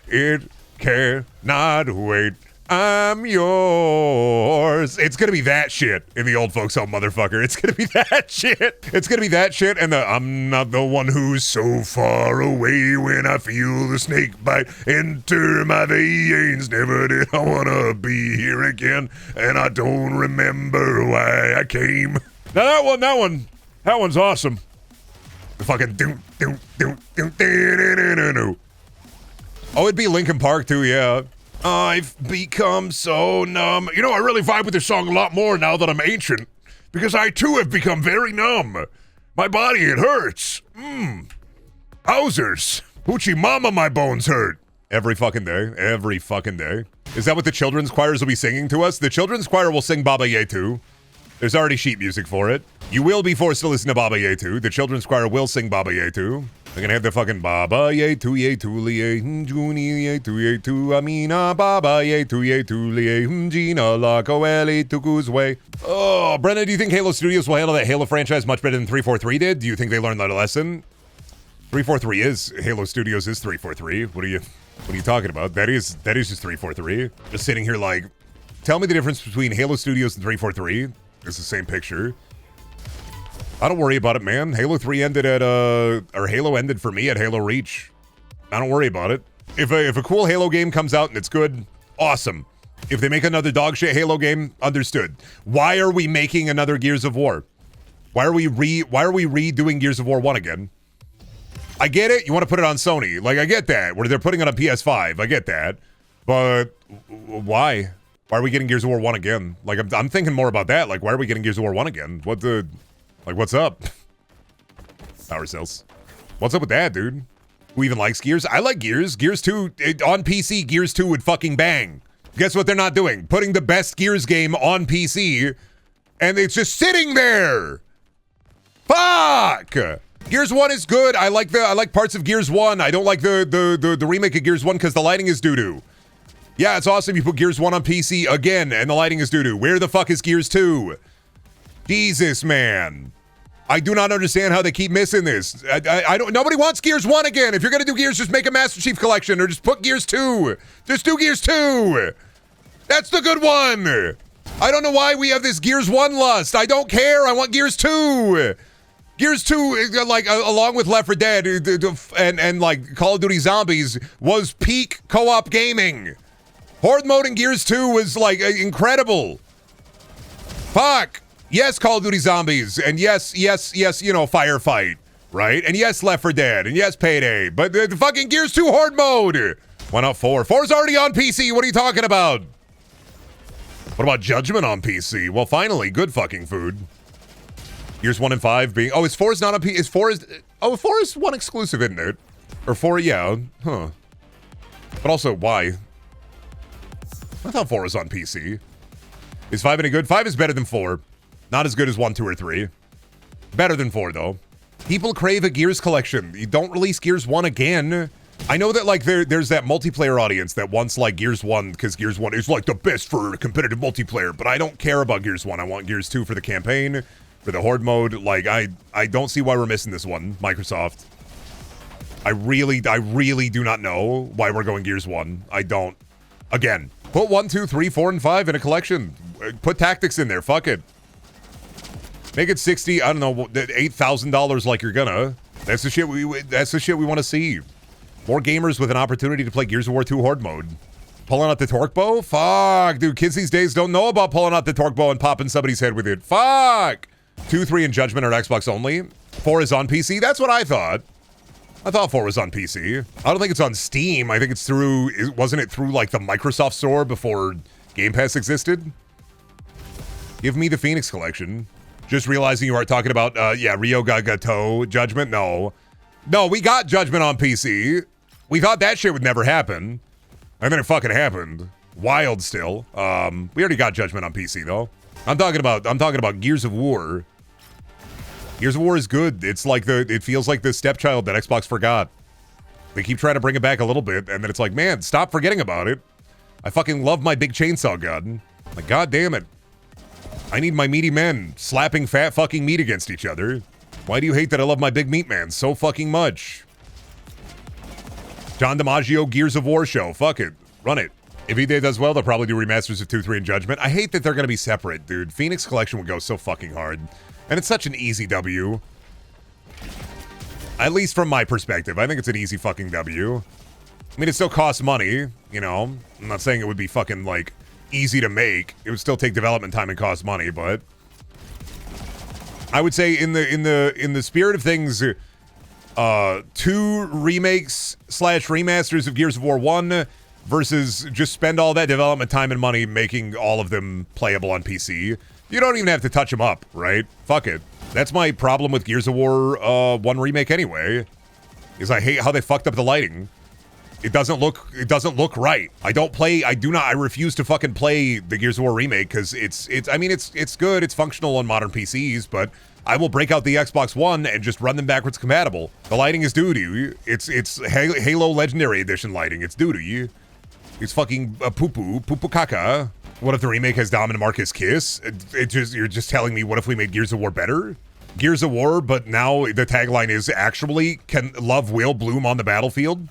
Speaker 1: It cannot wait. I'm yours. It's gonna be that shit in the old folks home, motherfucker. It's gonna be that shit. It's gonna be that shit and the I'm not the one who's so far away when I feel the snake bite enter my veins. Never did I wanna be here again, and I don't remember why I came. Now that one's awesome. The fucking Oh, it'd be Linkin Park too, yeah. I've become so numb. You know, I really vibe with this song a lot more now that I'm ancient. Because I, too, have become very numb. My body, it hurts. Howzers. Hoochie mama, my bones hurt. Every fucking day. Every fucking day. Is that what the children's choirs will be singing to us? The children's choir will sing Baba Ye too. There's already sheet music for it. You will be forced to listen to Baba Ye too. The children's choir will sing Baba Ye too. They're gonna have the fucking Baba Ye tu liye Juni ye tu Amina Baba Ye tu liye Gina la Coeli Tuku's way. Oh, Brendan, do you think Halo Studios will handle that Halo franchise much better than 343 did? Do you think they learned that lesson? 343 is Halo Studios is 343. What are you talking about? That is just 343. Just sitting here like, tell me the difference between Halo Studios and 343. It's the same picture. I don't worry about it, man. Halo 3 ended at, or Halo ended for me at Halo Reach. I don't worry about it. If a cool Halo game comes out and it's good, awesome. If they make another dog shit Halo game, understood. Why are we making another Gears of War? Why are we redoing Gears of War 1 again? I get it. You want to put it on Sony. Like, I get that. Where they're putting it on PS5. I get that. But why? Why are we getting Gears of War 1 again? Like, I'm thinking more about that. Like, why are we getting Gears of War 1 again? Like, what's up? Power cells. What's up with that, dude? Who even likes Gears? I like Gears. Gears 2, on PC, Gears 2 would fucking bang. Guess what they're not doing? Putting the best Gears game on PC, and it's just sitting there. Fuck! Gears 1 is good. I like parts of Gears 1. I don't like the remake of Gears 1 because the lighting is doo-doo. Yeah, it's awesome you put Gears 1 on PC again, and the lighting is doo-doo. Where the fuck is Gears 2? Jesus, man. I do not understand how they keep missing this. I don't. Nobody wants Gears 1 again. If you're gonna do Gears, just make a Master Chief Collection or just put Gears 2. Just do Gears 2. That's the good one. I don't know why we have this Gears 1 lust. I don't care. I want Gears 2. Gears 2, like, along with Left 4 Dead and like Call of Duty Zombies, was peak co-op gaming. Horde mode in Gears 2 was like incredible. Fuck. Yes, Call of Duty Zombies, and yes, you know, Firefight, right? And yes, Left 4 Dead, and yes, Payday, but the fucking Gears 2 Horde mode. Why not 4? 4's already on PC, what are you talking about? What about Judgment on PC? Well, finally, good fucking food. Gears 1 and 5 being, oh, is 4's not on PC, 4 is one exclusive, isn't it? Or 4, yeah, huh. But also, why? I thought 4 was on PC. Is 5 any good? 5 is better than 4. Not as good as 1, 2, or 3. Better than 4, though. People crave a Gears collection. You don't release Gears 1 again. I know that, like, there's that multiplayer audience that wants, like, Gears 1, because Gears 1 is, like, the best for competitive multiplayer, but I don't care about Gears 1. I want Gears 2 for the campaign, for the Horde mode. Like, I don't see why we're missing this one, Microsoft. I really do not know why we're going Gears 1. I don't. Again, put 1, 2, 3, 4, and 5 in a collection. Put Tactics in there. Fuck it. Make it 60, I don't know, $8,000 like you're gonna. That's the shit we want to see. More gamers with an opportunity to play Gears of War 2 Horde mode. Pulling out the torque bow? Fuck, dude, kids these days don't know about pulling out the torque bow and popping somebody's head with it. Fuck! 2, 3, and Judgment are Xbox only. 4 is on PC? That's what I thought. I thought 4 was on PC. I don't think it's on Steam. I think it's through, wasn't it through like the Microsoft Store before Game Pass existed? Give me the Phoenix Collection. Just realizing you are talking about, yeah, Rio Gagato Judgment. No, we got Judgment on PC. We thought that shit would never happen, and then it fucking happened. Wild still. We already got Judgment on PC though. I'm talking about Gears of War. Gears of War is good. It's like it feels like the stepchild that Xbox forgot. They keep trying to bring it back a little bit, and then it's like, man, stop forgetting about it. I fucking love my big chainsaw gun. Like, god damn it. I need my meaty men slapping fat fucking meat against each other. Why do you hate that I love my big meat man so fucking much? John DiMaggio Gears of War show. Fuck it. Run it. If EA does well, they'll probably do remasters of 2, 3, and Judgment. I hate that they're going to be separate, dude. Phoenix Collection would go so fucking hard. And it's such an easy W. At least from my perspective. I think it's an easy fucking W. I mean, it still costs money, you know. I'm not saying it would be fucking, like, easy to make. It would still take development time and cost money, but I would say in the spirit of things, 2 remakes / remasters of Gears of War 1 versus just spend all that development time and money making all of them playable on PC. You don't even have to touch them up, right? Fuck it. That's my problem with Gears of War 1 remake anyway, is I hate how they fucked up the lighting. It doesn't look right. I refuse to fucking play the Gears of War remake because it's good, it's functional on modern PCs, but I will break out the Xbox One and just run them backwards compatible. The lighting is doo-doo. It's Halo Legendary Edition lighting. It's doo-doo. It's fucking poo-poo caca. What if the remake has Dom and Marcus kiss? You're just telling me, what if we made Gears of War better? Gears of War, but now the tagline is actually, can love will bloom on the battlefield?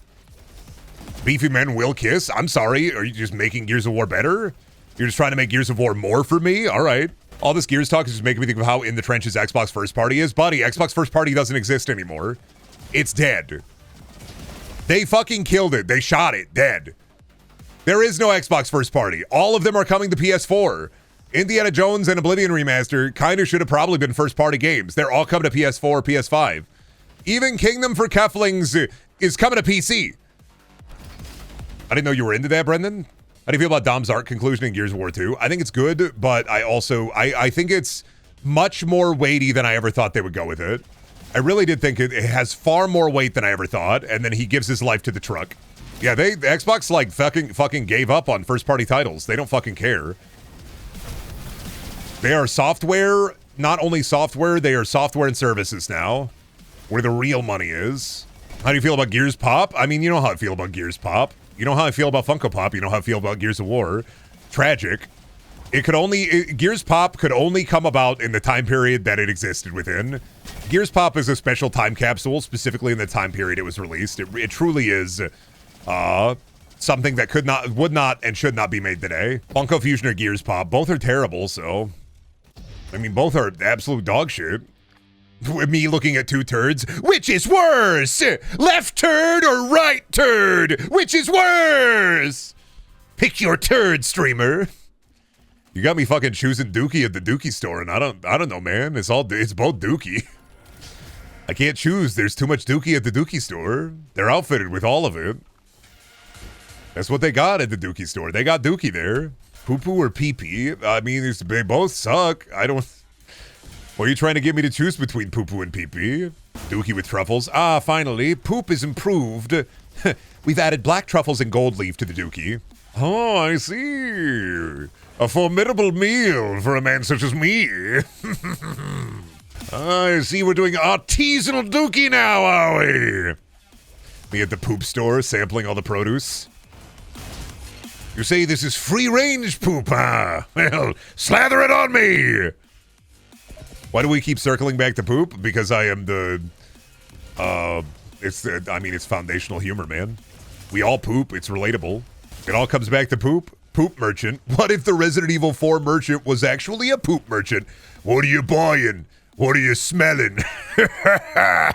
Speaker 1: Beefy men will kiss? I'm sorry, are you just making Gears of War better? You're just trying to make Gears of War more for me? All right. All this Gears talk is just making me think of how in the trenches Xbox first party is. Buddy, Xbox first party doesn't exist anymore. It's dead. They fucking killed it. They shot it. Dead. There is no Xbox first party. All of them are coming to PS4. Indiana Jones and Oblivion Remaster kind of should have probably been first party games. They're all coming to PS4 or PS5. Even Kingdom for Keflings is coming to PC. I didn't know you were into that, Brendan. How do you feel about Dom's art conclusion in Gears of War 2? I think it's good, but I think it's much more weighty than I ever thought they would go with it. I really did think it has far more weight than I ever thought, and then he gives his life to the truck. Yeah, the Xbox like fucking gave up on first-party titles. They don't fucking care. They are software, not only software, they are software and services now, where the real money is. How do you feel about Gears Pop? I mean, you know how I feel about Gears Pop. You know how I feel about Funko Pop. You know how I feel about Gears of War. Tragic. Gears Pop could only come about in the time period that it existed within. Gears Pop is a special time capsule, specifically in the time period it was released. It truly is something that would not, and should not be made today. Funko Fusion or Gears Pop, both are terrible, so... I mean, both are absolute dog shit. With me looking at two turds, which is worse? Left turd or right turd? Which is worse? Pick your turd, streamer. You got me fucking choosing Dookie at the Dookie store, and I don't know, man. It's both Dookie. I can't choose. There's too much Dookie at the Dookie store. They're outfitted with all of it. That's what they got at the Dookie store. They got Dookie there. Poo-poo or pee-pee? I mean, they both suck. What are you trying to get me to choose between poo-poo and pee-pee? Dookie with truffles. Ah, finally. Poop is improved. We've added black truffles and gold leaf to the Dookie. Oh, I see. A formidable meal for a man such as me. I see we're doing artisanal Dookie now, are we? Me at the poop store sampling all the produce. You say this is free-range poop, huh? Well, slather it on me! Why do we keep circling back to poop? Because I am it's foundational humor, man. We all poop, it's relatable. It all comes back to poop. Poop merchant. What if the Resident Evil 4 merchant was actually a poop merchant? What are you buying? What are you smelling? I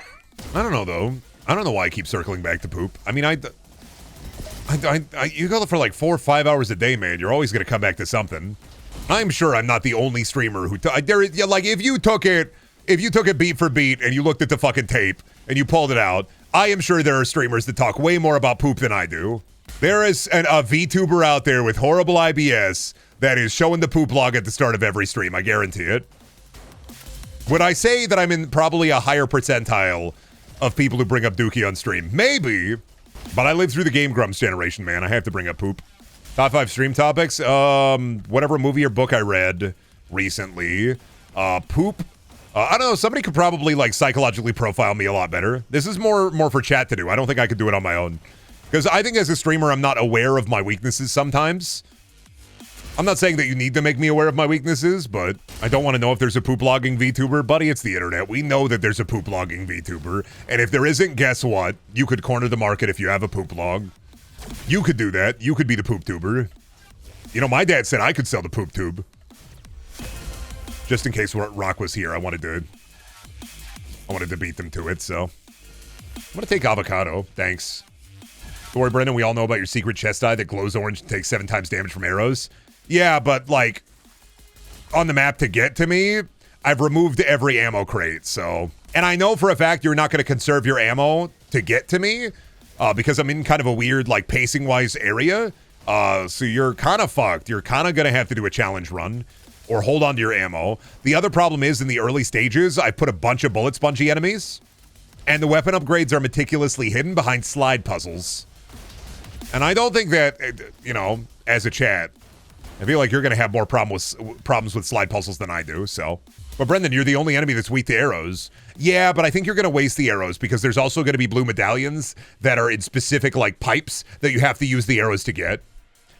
Speaker 1: don't know, though. I don't know why I keep circling back to poop. I mean, you go for like 4 or 5 hours a day, man. You're always going to come back to something. I'm sure I'm not the only streamer who... if you took it beat for beat and you looked at the fucking tape and you pulled it out, I am sure there are streamers that talk way more about poop than I do. There is a VTuber out there with horrible IBS that is showing the poop log at the start of every stream. I guarantee it. Would I say that I'm in probably a higher percentile of people who bring up Dookie on stream? Maybe. But I lived through the Game Grumps generation, man. I have to bring up poop. Top 5 stream topics. Whatever movie or book I read recently. Poop. I don't know. Somebody could probably like psychologically profile me a lot better. This is more for chat to do. I don't think I could do it on my own. Because I think as a streamer, I'm not aware of my weaknesses sometimes. I'm not saying that you need to make me aware of my weaknesses, but I don't want to know if there's a poop logging VTuber. Buddy, it's the internet. We know that there's a poop logging VTuber. And if there isn't, guess what? You could corner the market if you have a poop log. You could do that. You could be the poop tuber. You know, my dad said I could sell the poop tube. Just in case Rock was here, I wanted to beat them to it, so. I'm gonna take avocado. Thanks. Don't worry, Brendan, we all know about your secret chest eye that glows orange and takes 7 times damage from arrows. Yeah, but, like, on the map to get to me, I've removed every ammo crate, so. And I know for a fact you're not going to conserve your ammo to get to me, because I'm in kind of a weird, like, pacing-wise area. So you're kind of fucked. You're kind of going to have to do a challenge run, or hold on to your ammo. The other problem is, in the early stages, I put a bunch of bullet spongy enemies, and the weapon upgrades are meticulously hidden behind slide puzzles. And I don't think that, you know, as a chat, I feel like you're going to have more problems with slide puzzles than I do, so. But Brendan, you're the only enemy that's weak to arrows. Yeah, but I think you're going to waste the arrows because there's also going to be blue medallions that are in specific, like, pipes that you have to use the arrows to get.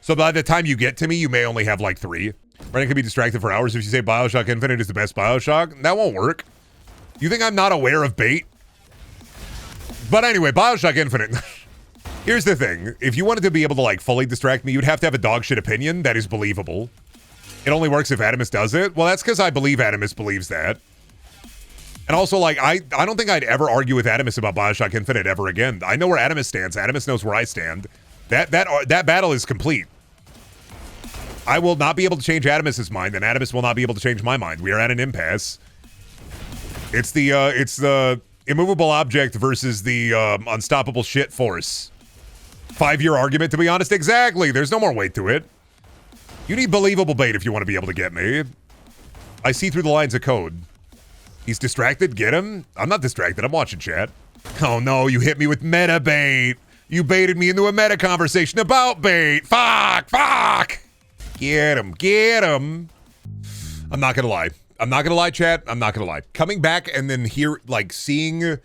Speaker 1: So by the time you get to me, you may only have, like, 3. Brendan can be distracted for hours if you say Bioshock Infinite is the best Bioshock. That won't work. You think I'm not aware of bait? But anyway, Bioshock Infinite... Here's the thing. If you wanted to be able to, like, fully distract me, you'd have to have a dog shit opinion that is believable. It only works if Adamus does it. Well, that's because I believe Adamus believes that. And also, like, I don't think I'd ever argue with Adamus about Bioshock Infinite ever again. I know where Adamus stands. Adamus knows where I stand. That battle is complete. I will not be able to change Adamus's mind, and Adamus will not be able to change my mind. We are at an impasse. It's the immovable object versus the unstoppable shit force. 5-year argument, to be honest. Exactly. There's no more weight to it. You need believable bait if you want to be able to get me. I see through the lines of code. He's distracted? Get him? I'm not distracted. I'm watching chat. Oh no, you hit me with meta bait. You baited me into a meta conversation about bait. Fuck, fuck. Get him, get him. I'm not gonna lie. I'm not gonna lie, chat. I'm not gonna lie. Coming back and then here, like, seeing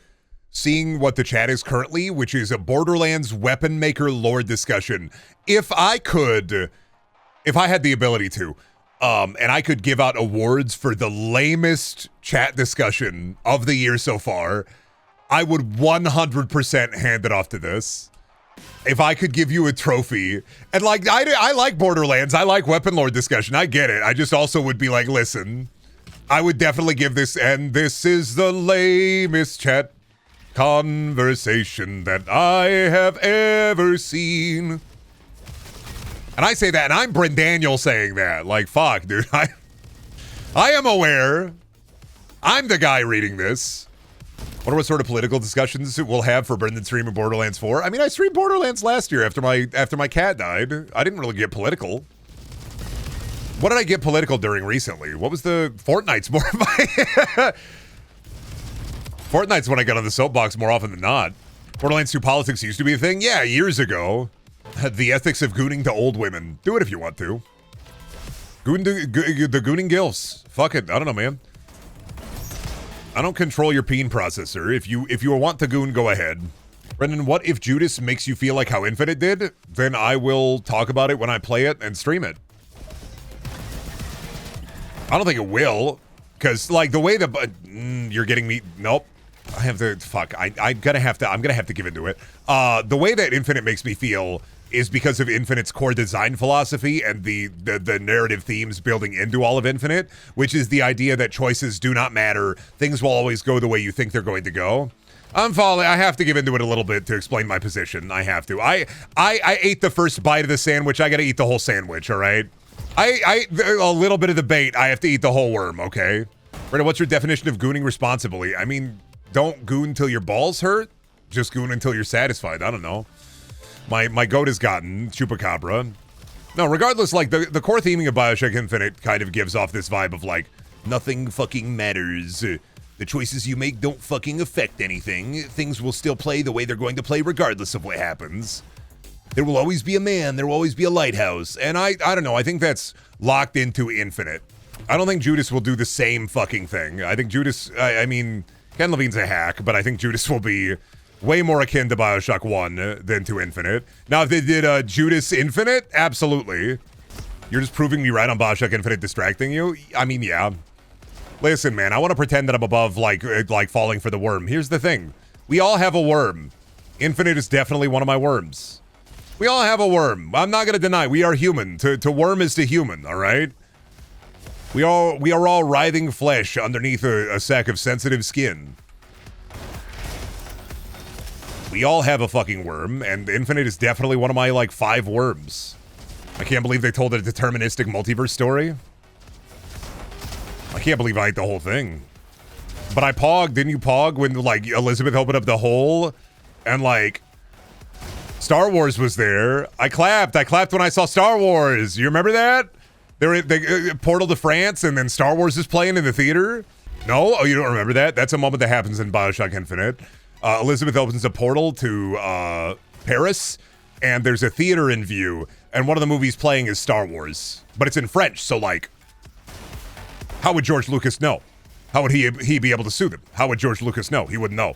Speaker 1: what the chat is currently, which is a Borderlands weapon maker lore discussion. If I had the ability to, and I could give out awards for the lamest chat discussion of the year so far, I would 100% hand it off to this. If I could give you a trophy, and like, I like Borderlands, I like weapon lore discussion, I get it. I just also would be like, listen, I would definitely give this, and this is the lamest chat conversation that I have ever seen. And I say that, and I'm Brendaniel saying that. Like, fuck, dude. I am aware. I'm the guy reading this. Wonder what sort of political discussions we'll have for Brendan streaming Borderlands 4. I mean, I streamed Borderlands last year after my cat died. I didn't really get political. What did I get political during recently? What was the Fortnite's more of my Fortnite's when I got on the soapbox more often than not. Borderlands 2 politics used to be a thing. Yeah, years ago. The ethics of gooning to old women. Do it if you want to. The gooning gilfs. Fuck it. I don't know, man. I don't control your peen processor. If you want to goon, go ahead. Brendan, what if Judas makes you feel like how Infinite did? Then I will talk about it when I play it and stream it. I don't think it will. Because, like, the way that... you're getting me... Nope. I have to... Fuck. I'm gonna have to give into it. The way that Infinite makes me feel is because of Infinite's core design philosophy and the narrative themes building into all of Infinite, which is the idea that choices do not matter. Things will always go the way you think they're going to go. I'm following. I have to give into it a little bit to explain my position. I have to. I ate the first bite of the sandwich. I gotta eat the whole sandwich, all right? A little bit of the bait. I have to eat the whole worm, okay? Brenda, what's your definition of gooning responsibly? I mean, don't goon until your balls hurt. Just goon until you're satisfied. I don't know. My goat has gotten Chupacabra. No, regardless, like, the core theming of Bioshock Infinite kind of gives off this vibe of, like, nothing fucking matters. The choices you make don't fucking affect anything. Things will still play the way they're going to play regardless of what happens. There will always be a man. There will always be a lighthouse. And I don't know. I think that's locked into Infinite. I don't think Judas will do the same fucking thing. I think Judas, I mean, Ken Levine's a hack, but I think Judas will be way more akin to Bioshock 1 than to Infinite. Now, if they did Judas Infinite, absolutely. You're just proving me right on Bioshock Infinite distracting you? I mean, yeah. Listen, man, I want to pretend that I'm above, like falling for the worm. Here's the thing. We all have a worm. Infinite is definitely one of my worms. We all have a worm. I'm not going to deny. We are human. To worm is to human, all right? We are all writhing flesh underneath a sack of sensitive skin. We all have a fucking worm, and Infinite is definitely one of my, like, 5 worms. I can't believe they told a deterministic multiverse story. I can't believe I ate the whole thing. But I pogged, didn't you pog, when, like, Elizabeth opened up the hole, and, like, Star Wars was there. I clapped when I saw Star Wars. You remember that? They Portal to France, and then Star Wars is playing in the theater? No? Oh, you don't remember that? That's a moment that happens in Bioshock Infinite. Elizabeth opens a portal to Paris, and there's a theater in view, and one of the movies playing is Star Wars. But it's in French, so, like, how would George Lucas know? How would he be able to sue them? How would George Lucas know? He wouldn't know.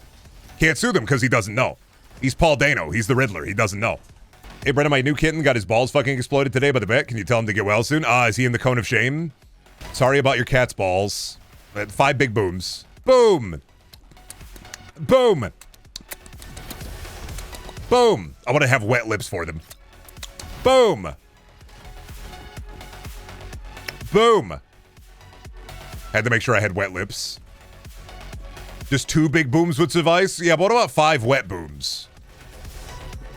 Speaker 1: Can't sue them because he doesn't know. He's Paul Dano. He's the Riddler. He doesn't know. Hey, Brendan, my new kitten got his balls fucking exploded today by the vet. Can you tell him to get well soon? Is he in the cone of shame? Sorry about your cat's balls. 5 big booms. Boom! Boom! Boom! I want to have wet lips for them. Boom! Boom! Had to make sure I had wet lips. Just 2 big booms would suffice? Yeah, but what about 5 wet booms?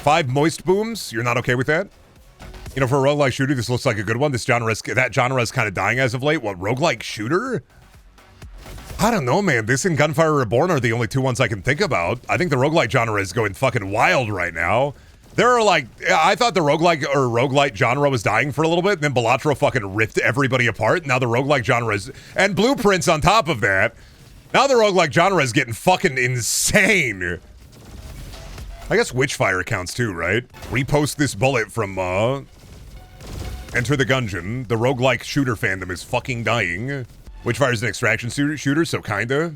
Speaker 1: 5 moist booms? You're not okay with that? You know, for a roguelike shooter, this looks like a good one. That genre is kind of dying as of late. What, roguelike shooter? I don't know, man. This and Gunfire Reborn are the only 2 ones I can think about. I think the roguelike genre is going fucking wild right now. There are like, I thought the roguelike genre was dying for a little bit, and then Balatro fucking ripped everybody apart. Now the roguelike genre is, and Blueprints on top of that. Now the roguelike genre is getting fucking insane. I guess Witchfire counts too, right? Repost this bullet from, Enter the Gungeon. The roguelike shooter fandom is fucking dying. Witchfire is an extraction shooter, so kinda.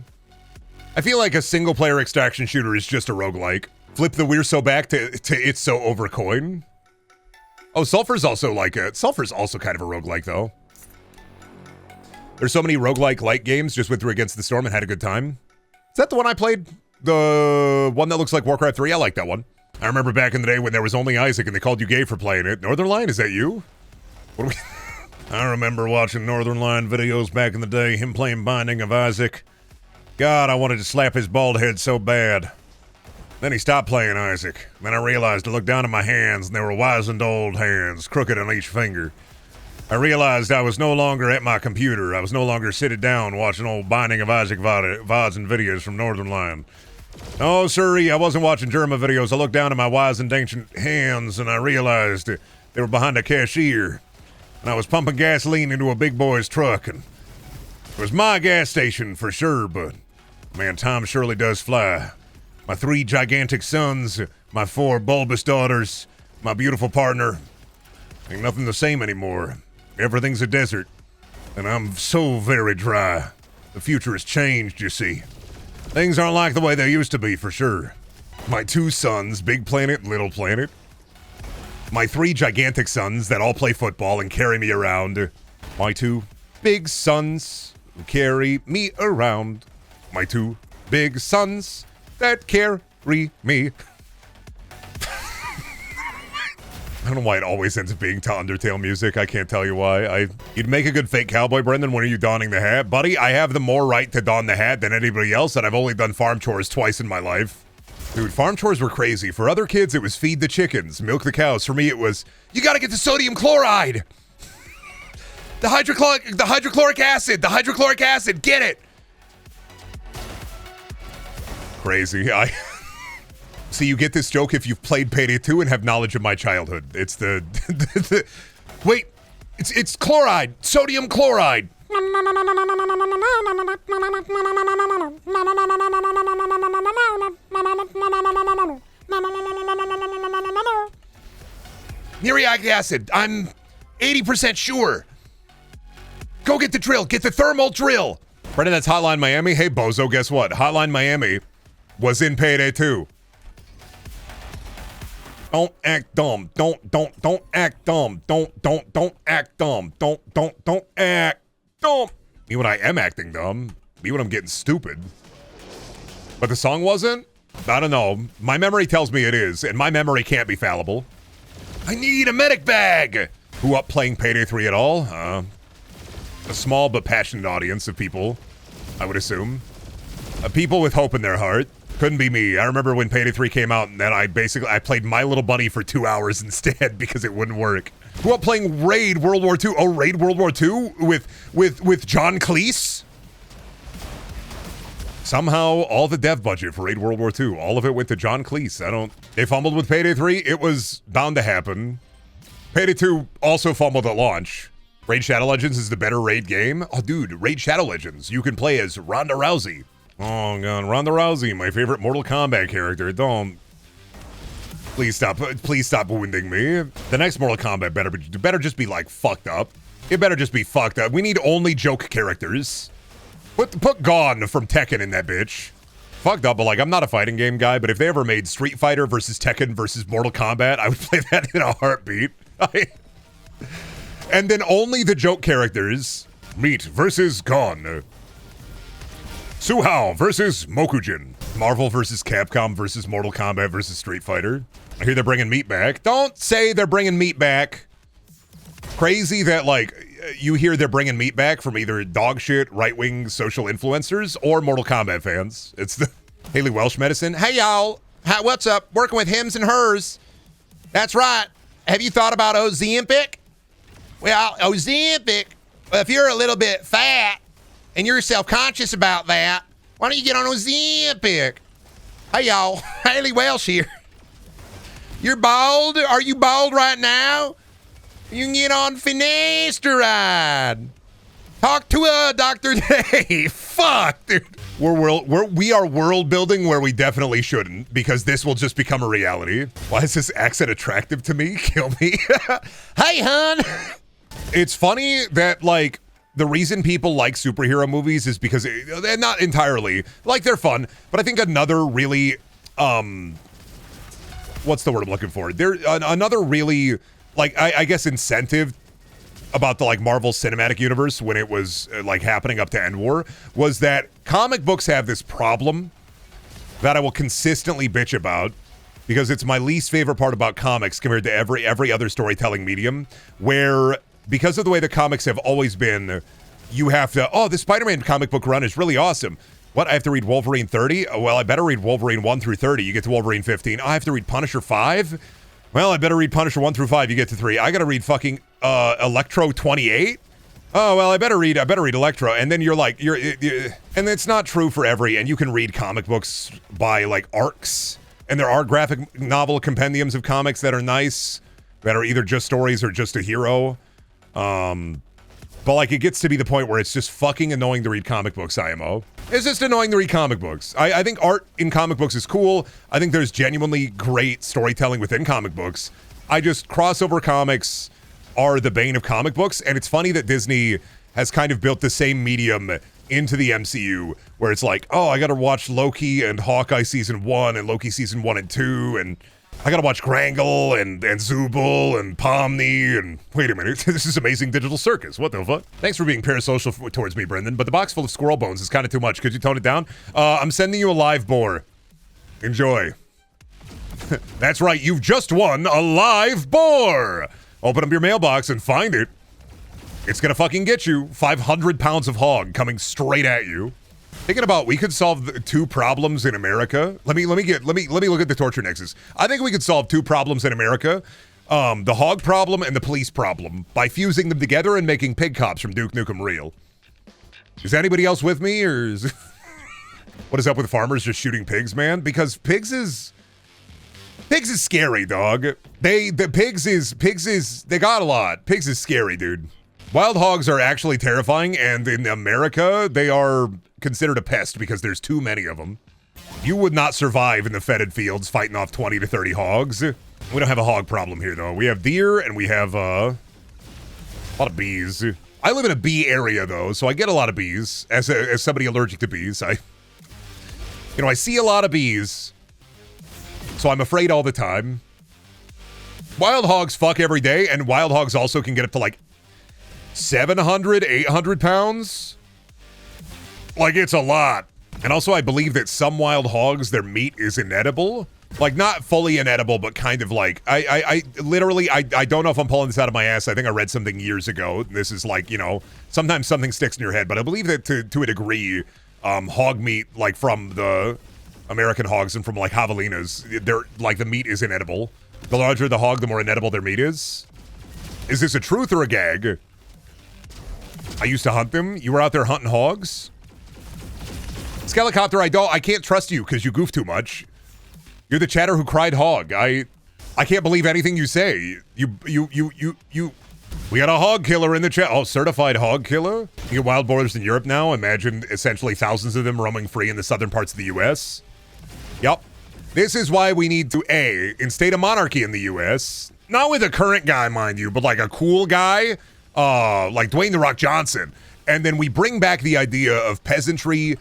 Speaker 1: I feel like a single-player extraction shooter is just a roguelike. Flip the We're So Back to It's So Overcoin. Oh, Sulfur's also like a... Sulfur's also kind of a roguelike, though. There's so many roguelike light games. Just went through Against the Storm and had a good time. Is that the one I played? The one that looks like Warcraft 3? I like that one. I remember back in the day when there was only Isaac and they called you gay for playing it. Northernlion, is that you? What are we... I remember watching Northernlion videos back in the day. Him playing Binding of Isaac. God, I wanted to slap his bald head so bad. Then he stopped playing Isaac. Then I realized to look down at my hands, and they were wizened old hands, crooked on each finger. I realized I was no longer at my computer. I was no longer sitting down watching old Binding of Isaac VODs and videos from Northernlion. No, sirree, I wasn't watching German videos. I looked down at my wizened ancient hands, and I realized they were behind a cashier. And I was pumping gasoline into a big boy's truck, and it was my gas station for sure, but man, time surely does fly. My 3 gigantic sons, my 4 bulbous daughters, my beautiful partner. Ain't nothing the same anymore. Everything's a desert. And I'm so very dry. The future has changed, you see. Things aren't like the way they used to be, for sure. My 2 sons, Big Planet, Little Planet. My 3 gigantic sons that all play football and carry me around. My 2 big sons who carry me around. My 2 big sons that carry me. I don't know why it always ends up being to Undertale music. I can't tell you why. You'd make a good fake cowboy, Brendan. When are you donning the hat? Buddy, I have the more right to don the hat than anybody else, and I've only done farm chores twice in my life. Dude, farm chores were crazy. For other kids, it was feed the chickens, milk the cows. For me, it was, you gotta get the sodium chloride. The hydrochloric acid, get it. Crazy. See, you get this joke if you've played Payday 2 and have knowledge of my childhood. It's wait, it's chloride, sodium chloride. Muriatic acid, I'm 80% sure. Go get the drill, get the thermal drill. Brendan, that's Hotline Miami. Hey, bozo, guess what? Hotline Miami was in Payday 2. Don't act dumb. Don't act dumb. Don't act dumb. Don't act dumb. Me when I am acting dumb. Me when I'm getting stupid. But the song wasn't? I don't know. My memory tells me it is, and my memory can't be fallible. I need a medic bag! Who up playing Payday 3 at all? A small but passionate audience of people, I would assume. People with hope in their heart. Couldn't be me. I remember when Payday 3 came out, and then I played My Little Bunny for 2 hours instead because it wouldn't work. Who up playing Raid World War II? Oh, Raid World War II with John Cleese? Somehow, all the dev budget for Raid World War II, all of it went to John Cleese. They fumbled with Payday 3. It was bound to happen. Payday 2 also fumbled at launch. Raid Shadow Legends is the better Raid game. Oh, dude, Raid Shadow Legends. You can play as Ronda Rousey. Oh, God, Ronda Rousey, my favorite Mortal Kombat character. Don't. Please stop wounding me. The next Mortal Kombat better just be, like, fucked up. It better just be fucked up. We need only joke characters. Put Gone from Tekken in that bitch. Fucked up, but, like, I'm not a fighting game guy, but if they ever made Street Fighter versus Tekken versus Mortal Kombat, I would play that in a heartbeat. And then only the joke characters. Meat versus Gone. Suhao versus Mokujin. Marvel versus Capcom versus Mortal Kombat versus Street Fighter. I hear they're bringing Meat back. Don't say they're bringing Meat back. Crazy that, like, you hear they're bringing Meat back from either dogshit right-wing social influencers or Mortal Kombat fans. It's the Haley Welsh medicine. Hey, y'all. What's up? Working with hims and hers. That's right. Have you thought about Ozempic? Well, Ozempic, if you're a little bit fat and you're self-conscious about that, why don't you get on Ozempic? Hey, y'all. Haley Welsh here. You're bald? Are you bald right now? You can get on finasteride. Talk to a doctor today. Fuck, dude. We are world building where we definitely shouldn't, because this will just become a reality. Why is this accent attractive to me? Kill me. Hey, hon. It's funny that, like, the reason people like superhero movies is because, not entirely, like, they're fun, but I think another really, what's the word I'm looking for? Another really, like, I guess incentive about the, like, Marvel Cinematic Universe when it was, like, happening up to End War was that comic books have this problem that I will consistently bitch about, because it's my least favorite part about comics compared to every other storytelling medium, where, because of the way the comics have always been, you have to, oh, the Spider-Man comic book run is really awesome. What, I have to read Wolverine 30? Oh, well, I better read Wolverine 1 through 30. You get to Wolverine 15. Oh, I have to read Punisher 5? Well, I better read Punisher 1 through 5. You get to 3. I gotta read fucking Electro 28? Oh, well, I better read Electro. And then you're like, and it's not true for and you can read comic books by, like, arcs. And there are graphic novel compendiums of comics that are nice, that are either just stories or just a hero. But, like, it gets to be the point where it's just fucking annoying to read comic books, IMO. It's just annoying to read comic books. I think art in comic books is cool. I think there's genuinely great storytelling within comic books. I just, crossover comics are the bane of comic books, and it's funny that Disney has kind of built the same medium into the MCU, where it's like, oh, I gotta watch Loki and Hawkeye season 1 and Loki season 1 and 2, and I gotta watch Grangle and Zubul and Pomni, and wait a minute, this is Amazing Digital Circus. What the fuck? Thanks for being parasocial towards me, Brendan, but the box full of squirrel bones is kind of too much. Could you tone it down? I'm sending you a live boar. Enjoy. That's right, you've just won a live boar. Open up your mailbox and find it. It's gonna fucking get you 500 pounds of hog coming straight at you. Thinking about, we could solve 2 problems in America. Let me look at the torture nexus. I think we could solve 2 problems in America. The hog problem and the police problem by fusing them together and making pig cops from Duke Nukem real. Is anybody else with me, or is what is up with farmers just shooting pigs, man? Because pigs is scary, dog. They got a lot. Pigs is scary, dude. Wild hogs are actually terrifying, and in America, they are considered a pest because there's too many of them. You would not survive in the fetid fields fighting off 20 to 30 hogs. We don't have a hog problem here, though. We have deer, and we have a lot of bees. I live in a bee area, though, so I get a lot of bees. As somebody allergic to bees, I see a lot of bees, so I'm afraid all the time. Wild hogs fuck every day, and wild hogs also can get up to, like, 700, 800 pounds? Like, it's a lot. And also, I believe that some wild hogs, their meat is inedible. Like, not fully inedible, but kind of like, I literally don't know if I'm pulling this out of my ass. I think I read something years ago. This is like, sometimes something sticks in your head, but I believe that to a degree, hog meat, like from the American hogs and from like javelinas, they're like, the meat is inedible. The larger the hog, the more inedible their meat is. Is this a truth or a gag? I used to hunt them. You were out there hunting hogs? Skelicopter, I can't trust you because you goof too much. You're the chatter who cried hog. I can't believe anything you say. We got a hog killer in the chat. Oh, certified hog killer? You get wild boars in Europe now. Imagine essentially thousands of them roaming free in the southern parts of the U.S. Yup. This is why we need to, instate a monarchy in the U.S. Not with a current guy, mind you, but like a cool guy, like Dwayne "The Rock" Johnson. And then we bring back the idea of peasantry.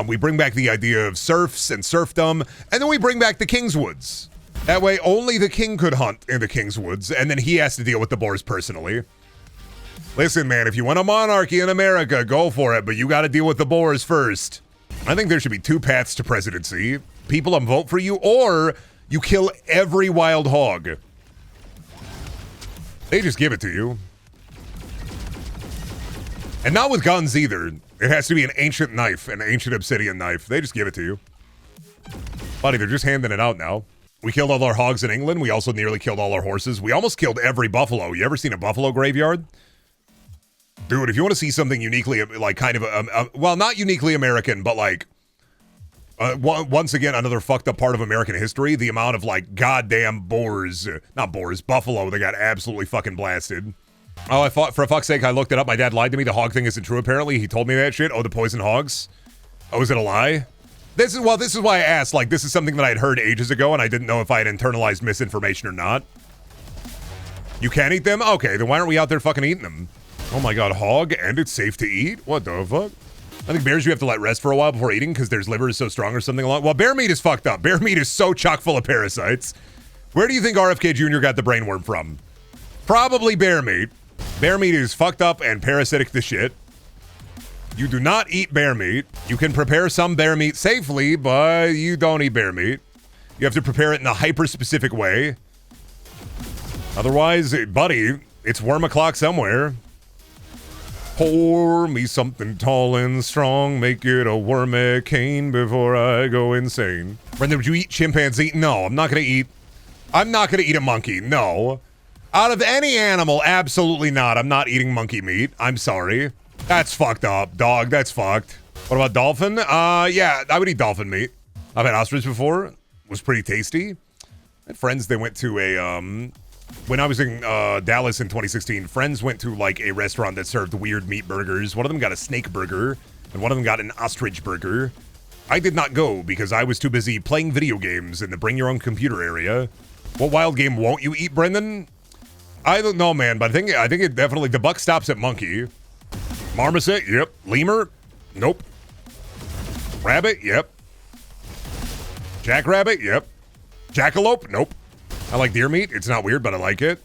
Speaker 1: We bring back the idea of serfs and serfdom. And then we bring back the Kingswoods. That way, only the king could hunt in the Kingswoods, and then he has to deal with the boars personally. Listen, man, if you want a monarchy in America, go for it, but you gotta deal with the boars first. I think there should be 2 paths to presidency. People vote for you, or you kill every wild hog. They just give it to you. And not with guns either. It has to be an ancient knife, an ancient obsidian knife. They just give it to you. Buddy, they're just handing it out now. We killed all our hogs in England. We also nearly killed all our horses. We almost killed every buffalo. You ever seen a buffalo graveyard? Dude, if you want to see something uniquely, like kind of, well, not uniquely American, but like Once again, another fucked up part of American history. The amount of like goddamn boars, not boars, buffalo that got absolutely fucking blasted. Oh, for fuck's sake, I looked it up. My dad lied to me. The hog thing isn't true, apparently. He told me that shit. Oh, the poison hogs? Oh, is it a lie? This is why I asked. Like, this is something that I had heard ages ago, and I didn't know if I had internalized misinformation or not. You can't eat them? Okay, then why aren't we out there fucking eating them? Oh my god, hog, and it's safe to eat? What the fuck? I think bears you have to let rest for a while before eating because their liver is so strong or something along. Well, bear meat is fucked up. Bear meat is so chock full of parasites. Where do you think RFK Jr. got the brainworm from? Probably bear meat. Bear meat is fucked up and parasitic to shit. You do not eat bear meat. You can prepare some bear meat safely, but you don't eat bear meat. You have to prepare it in a hyper-specific way. Otherwise, buddy, it's worm o'clock somewhere. Pour me something tall and strong, make it a worm-cane before I go insane. Brendan, would you eat chimpanzee? No, I'm not gonna eat a monkey, no. Out of any animal, absolutely not. I'm not eating monkey meat. I'm sorry. That's fucked up, dog. That's fucked. What about dolphin? Yeah, I would eat dolphin meat. I've had ostrich before. It was pretty tasty. I had friends, they went to a, when I was in Dallas in 2016, friends went to like a restaurant that served weird meat burgers. One of them got a snake burger, and one of them got an ostrich burger. I did not go because I was too busy playing video games in the bring your own computer area. What wild game won't you eat, Brendan? I don't know, man, but I think it definitely, the buck stops at monkey. Marmoset, yep. Lemur, nope. Rabbit, yep. Jackrabbit, yep. Jackalope, nope. I like deer meat. It's not weird, but I like it.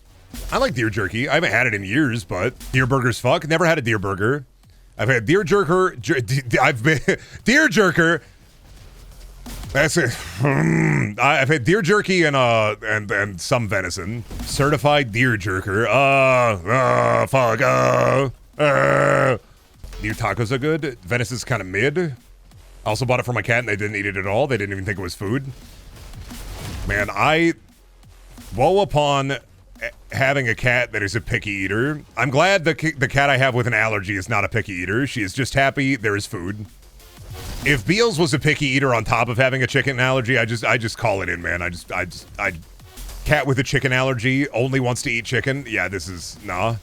Speaker 1: I like deer jerky. I haven't had it in years, but deer burgers fuck. Never had a deer burger. I've had deer jerker. I've been deer jerker. That's it. I've had deer jerky and some venison. Certified deer jerker. Fuck. New tacos are good. Venison's kind of mid. I also bought it for my cat and they didn't eat it at all. They didn't even think it was food. Man, woe upon having a cat that is a picky eater. I'm glad the cat I have with an allergy is not a picky eater. She is just happy there is food. If Beals was a picky eater on top of having a chicken allergy, I just call it in, man. Cat with a chicken allergy only wants to eat chicken. Yeah, this is, nah.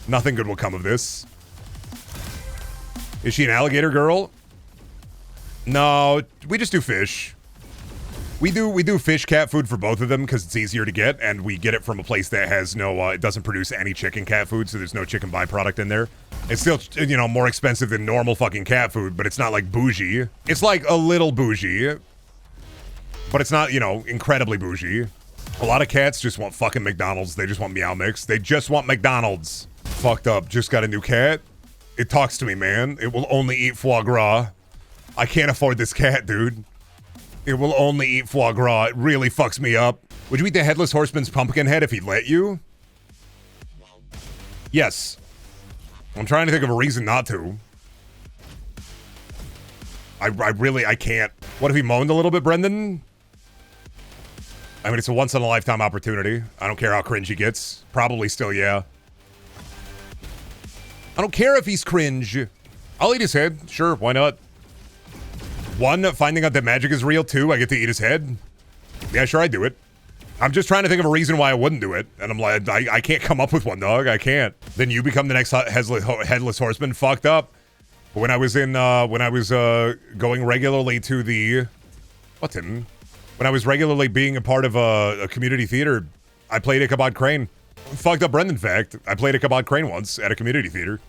Speaker 1: Nothing good will come of this. Is she an alligator girl? No, we just do fish. We do fish cat food for both of them because it's easier to get, and we get it from a place that has no, it doesn't produce any chicken cat food, so there's no chicken byproduct in there. It's still, you know, more expensive than normal fucking cat food, but it's not like bougie. It's like a little bougie, but it's not, you know, incredibly bougie. A lot of cats just want fucking McDonald's. They just want Meow Mix. They just want McDonald's. Fucked up. Just got a new cat. It talks to me, man. It will only eat foie gras. I can't afford this cat, dude. It will only eat foie gras. It really fucks me up. Would you eat the Headless Horseman's pumpkin head if he'd let you? Yes. I'm trying to think of a reason not to. I can't. What if he moaned a little bit, Brendan? I mean, it's a once-in-a-lifetime opportunity. I don't care how cringe he gets. Probably still, yeah. I don't care if he's cringe. I'll eat his head. Sure, why not? 1, finding out that magic is real. 2, I get to eat his head. Yeah, sure, I'd do it. I'm just trying to think of a reason why I wouldn't do it. And I'm like, I can't come up with one, dog. I can't. Then you become the next Headless Horseman. Fucked up. But when I was going regularly to the... When I was regularly being a part of a community theater, I played Ichabod Crane. Fucked up Brendan fact. I played Ichabod Crane once at a community theater.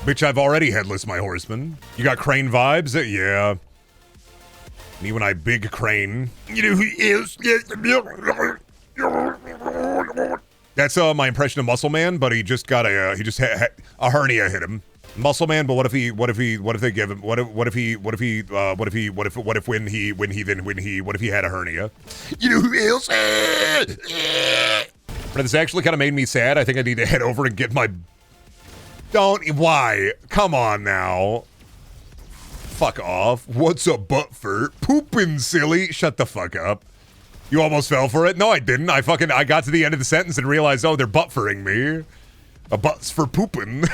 Speaker 1: Bitch, I've already headless my horseman. You got Crane vibes? Yeah. Me when I big Crane. You know who he is? That's my impression of Muscle Man, but he just got a hernia hit him. Muscle Man, but what if he had a hernia? You know who else? But this actually kind of made me sad. I think I need to head over and get my... Why? Come on now. Fuck off. What's a butt for? Poopin', silly. Shut the fuck up. You almost fell for it? No, I didn't. I got to the end of the sentence and realized, oh, they're butt-furring me. A butt's for poopin'.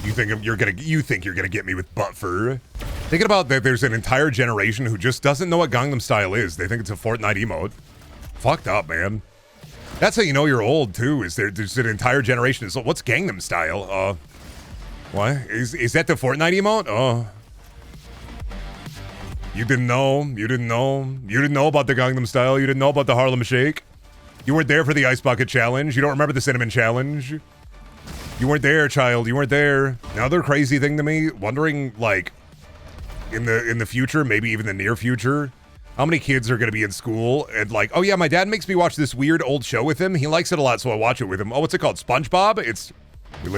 Speaker 1: You think you're gonna get me with butt fur? Thinking about that, there's an entire generation who just doesn't know what Gangnam Style is. They think it's a Fortnite emote. Fucked up, man. That's how you know you're old, too, is there's an entire generation. So what's Gangnam Style? What? Is that the Fortnite emote? Oh. You didn't know? You didn't know? You didn't know about the Gangnam Style? You didn't know about the Harlem Shake? You weren't there for the Ice Bucket Challenge? You don't remember the Cinnamon Challenge? You weren't there, child. You weren't there. Another crazy thing to me, wondering, like, in the future, maybe even the near future, how many kids are going to be in school and like, oh yeah, my dad makes me watch this weird old show with him. He likes it a lot, so I watch it with him. Oh, what's it called? SpongeBob? We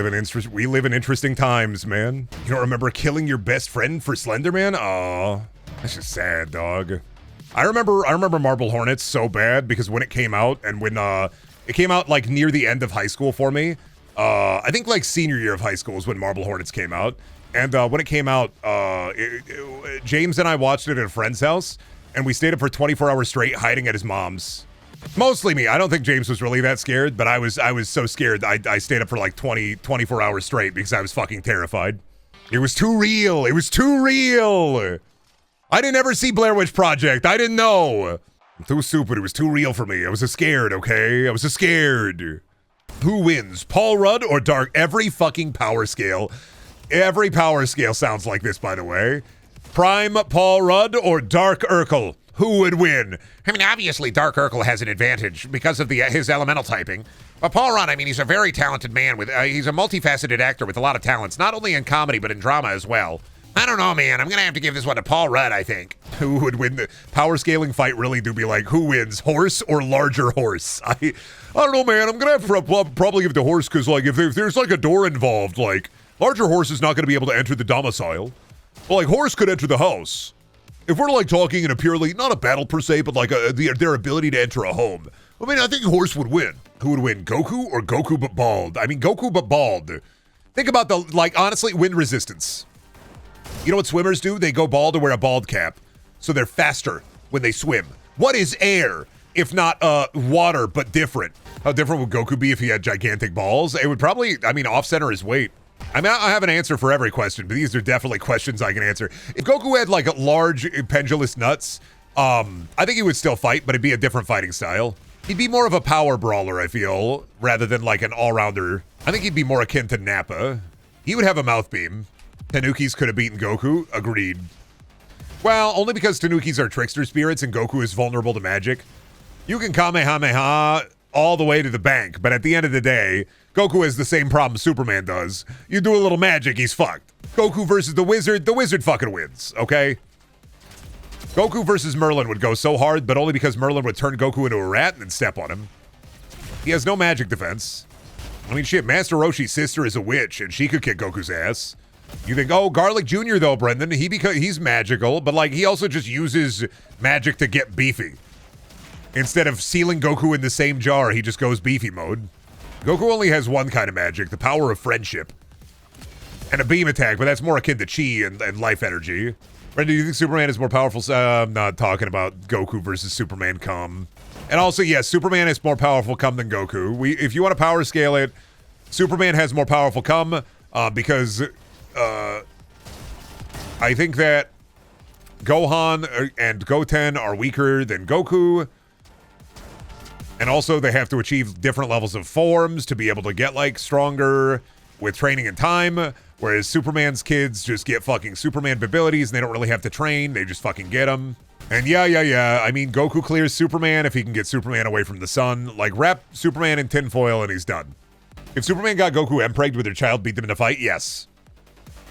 Speaker 1: live in interesting times, man. You don't remember killing your best friend for Slenderman? Aw, that's just sad, dog. I remember Marble Hornets so bad because when it came out and when it came out like near the end of high school for me, I think like senior year of high school is when Marble Hornets came out. And when it came out, James and I watched it at a friend's house, and we stayed up for 24 hours straight hiding at his mom's. Mostly me. I don't think James was really that scared, but I was so scared I stayed up for like 24 hours straight because I was fucking terrified. It was too real. It was too real. I didn't ever see Blair Witch Project. I didn't know. I'm too stupid. It was too real for me. I was scared, okay? I was scared. Who wins, Paul Rudd or Dark? Every fucking power scale sounds like this, by the way. Prime Paul Rudd or Dark Urkel? Who would win? I mean, obviously, Dark Urkel has an advantage because of his elemental typing. But Paul Rudd, I mean, he's a very talented man. He's a multifaceted actor with a lot of talents, not only in comedy, but in drama as well. I don't know, man. I'm going to have to give this one to Paul Rudd, I think. Who would win? The power scaling fight really do be like, who wins, horse or larger horse? I don't know, man. I'm going to have to probably give it to horse because, like, if there's, like, a door involved, like, larger horse is not going to be able to enter the domicile. But, like, horse could enter the house. If we're, like, talking in a purely, not a battle per se, but, like, their ability to enter a home. I mean, I think horse would win. Who would win, Goku or Goku but bald? I mean, Goku but bald. Think about the, like, honestly, wind resistance. You know what swimmers do? They go bald or wear a bald cap. So they're faster when they swim. What is air if not water, but different? How different would Goku be if he had gigantic balls? It would probably, I mean, off-center his weight. I mean, I have an answer for every question, but these are definitely questions I can answer. If Goku had, like, large, pendulous nuts, I think he would still fight, but it'd be a different fighting style. He'd be more of a power brawler, I feel, rather than, like, an all-rounder. I think he'd be more akin to Nappa. He would have a mouth beam. Tanukis could have beaten Goku. Agreed. Well, only because Tanukis are trickster spirits and Goku is vulnerable to magic. You can Kamehameha all the way to the bank, but at the end of the day, Goku has the same problem Superman does. You do a little magic, he's fucked. Goku versus the wizard fucking wins, okay? Goku versus Merlin would go so hard, but only because Merlin would turn Goku into a rat and then step on him. He has no magic defense. I mean, shit, Master Roshi's sister is a witch, and she could kick Goku's ass. You think, oh, Garlic Jr., though, Brendan, he's magical, but, like, he also just uses magic to get beefy. Instead of sealing Goku in the same jar, he just goes beefy mode. Goku only has one kind of magic, the power of friendship. And a beam attack, but that's more akin to chi and life energy. Brendan, do you think Superman is more powerful? I'm not talking about Goku versus Superman come. And also, yes, Superman is more powerful come than Goku. If you want to power scale it, Superman has more powerful come because... I think that Gohan and Goten are weaker than Goku. And also they have to achieve different levels of forms to be able to get, like, stronger with training and time. Whereas Superman's kids just get fucking Superman abilities and they don't really have to train. They just fucking get them. And yeah. I mean, Goku clears Superman if he can get Superman away from the sun. Like, wrap Superman in tinfoil and he's done. If Superman got Goku empregged with their child, beat them in a fight, yes.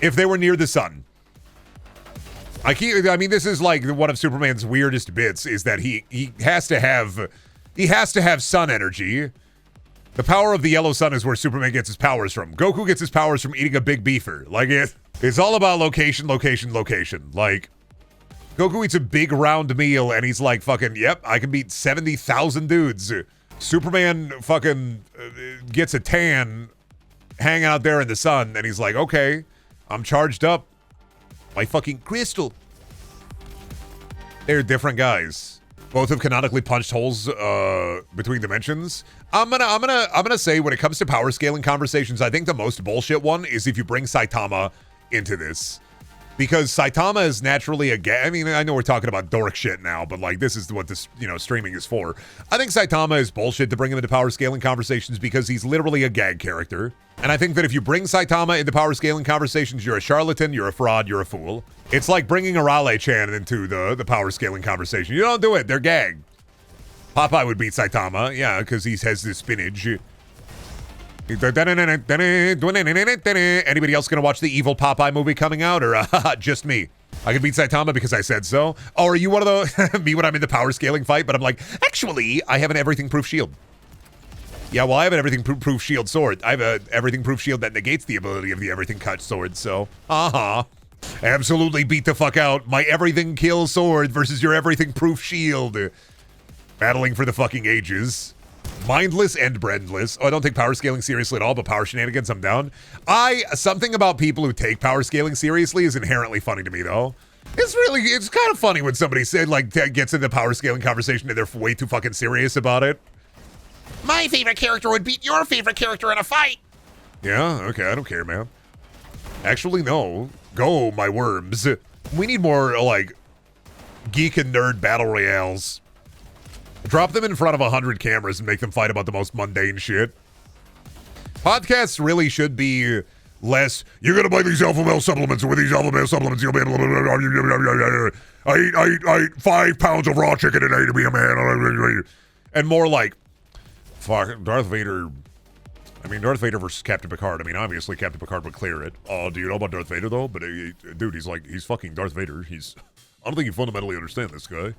Speaker 1: If they were near the sun. I mean, this is like one of Superman's weirdest bits is that he has to have sun energy. The power of the yellow sun is where Superman gets his powers from. Goku gets his powers from eating a big beefer. Like, it's all about location. Like, Goku eats a big round meal and he's like, fucking, yep, I can beat 70,000 dudes. Superman fucking gets a tan hanging out there in the sun and he's like, okay, I'm charged up. My fucking crystal. They're different guys. Both have canonically punched holes between dimensions. I'm gonna say when it comes to power scaling conversations, I think the most bullshit one is if you bring Saitama into this. Because Saitama is naturally a gag. I mean, I know we're talking about dork shit now, but like this is what this, streaming is for. I think Saitama is bullshit to bring him into power scaling conversations because he's literally a gag character. And I think that if you bring Saitama into power scaling conversations, you're a charlatan, you're a fraud, you're a fool. It's like bringing Arale-chan into the power scaling conversation. You don't do it. They're gag. Popeye would beat Saitama. Yeah, because he has this spinach. Anybody else gonna watch the evil Popeye movie coming out, or just me? I can beat Saitama because I said so. Oh, are you one of those? Me when I'm in the power scaling fight, but I'm like, actually, I have an everything-proof shield. Yeah, well, I have an everything-proof shield sword. I have a everything-proof shield that negates the ability of the everything-cut sword, so, absolutely beat the fuck out my everything-kill sword versus your everything-proof shield. Battling for the fucking ages. Mindless and Brendless. Oh, I don't take power scaling seriously at all, but power shenanigans, I'm down. Something about people who take power scaling seriously is inherently funny to me, though. It's kind of funny when somebody said, like, gets into the power scaling conversation and they're way too fucking serious about it. My favorite character would beat your favorite character in a fight. Yeah, okay, I don't care, man. Actually, no. Go, my worms. We need more, like, geek and nerd battle royales. Drop them in front of 100 cameras and make them fight about the most mundane shit. Podcasts really should be less, you're going to buy these alpha male supplements, and with these alpha male supplements, you'll be able to... I eat 5 pounds of raw chicken a day to be a man. And more like, fuck, Darth Vader... I mean, Darth Vader versus Captain Picard. I mean, obviously, Captain Picard would clear it. Oh, do you know about Darth Vader, though? But, dude, he's fucking Darth Vader. I don't think you fundamentally understand this guy.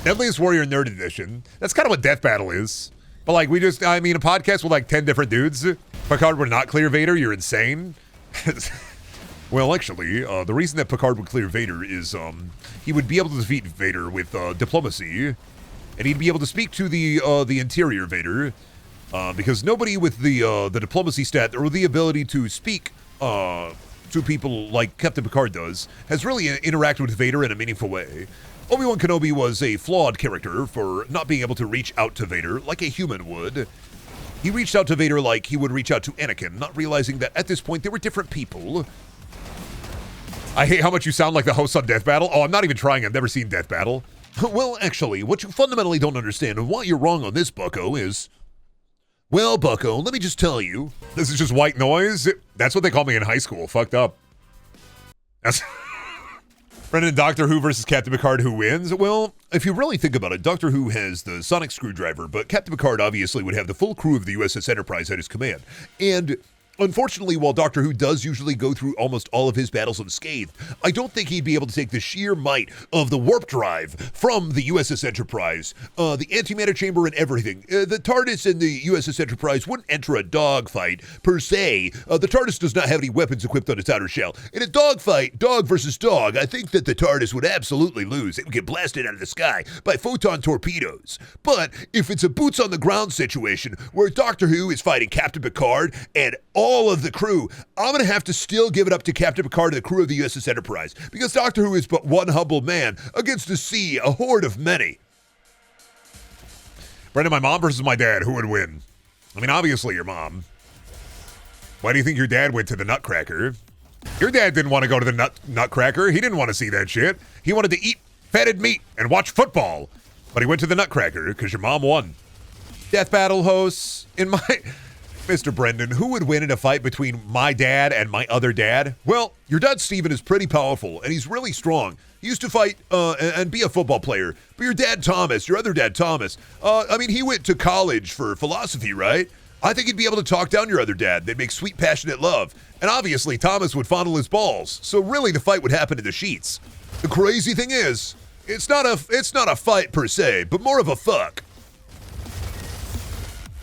Speaker 1: Deadliest Warrior Nerd Edition. That's kind of what Death Battle is. But like, a podcast with like 10 different dudes. Picard would not clear Vader, you're insane. Well, actually, the reason that Picard would clear Vader is he would be able to defeat Vader with diplomacy. And he'd be able to speak to the interior Vader. Because nobody with the diplomacy stat or the ability to speak to people like Captain Picard does has really interacted with Vader in a meaningful way. Obi-Wan Kenobi was a flawed character for not being able to reach out to Vader like a human would. He reached out to Vader like he would reach out to Anakin, not realizing that at this point they were different people. I hate how much you sound like the host on Death Battle. Oh, I'm not even trying. I've never seen Death Battle. Well, actually, what you fundamentally don't understand and why you're wrong on this, bucko, is... Well, bucko, let me just tell you. This is just white noise. That's what they call me in high school. Fucked up. That's... Brendan, Doctor Who versus Captain Picard, who wins? Well, if you really think about it, Doctor Who has the sonic screwdriver, but Captain Picard obviously would have the full crew of the USS Enterprise at his command. And unfortunately, while Doctor Who does usually go through almost all of his battles unscathed, I don't think he'd be able to take the sheer might of the warp drive from the USS Enterprise, the antimatter chamber and everything. The TARDIS and the USS Enterprise wouldn't enter a dogfight, per se. The TARDIS does not have any weapons equipped on its outer shell. In a dogfight, dog versus dog, I think that the TARDIS would absolutely lose. It would get blasted out of the sky by photon torpedoes. But if it's a boots-on-the-ground situation where Doctor Who is fighting Captain Picard and all of the crew, I'm going to have to still give it up to Captain Picard and the crew of the USS Enterprise, because Doctor Who is but one humble man against a sea, a horde of many. Brendan, my mom versus my dad, who would win? I mean, obviously your mom. Why do you think your dad went to the Nutcracker? Your dad didn't want to go to the Nutcracker. He didn't want to see that shit. He wanted to eat fatted meat and watch football. But he went to the Nutcracker because your mom won. Death Battle hosts, in my... Mr. Brendan, who would win in a fight between my dad and my other dad? Well, your dad, Steven, is pretty powerful, and he's really strong. He used to fight and be a football player. But your dad, Thomas, your other dad, Thomas, he went to college for philosophy, right? I think he'd be able to talk down your other dad. They'd make sweet, passionate love. And obviously, Thomas would fondle his balls. So really, the fight would happen in the sheets. The crazy thing is, it's not a fight per se, but more of a fuck.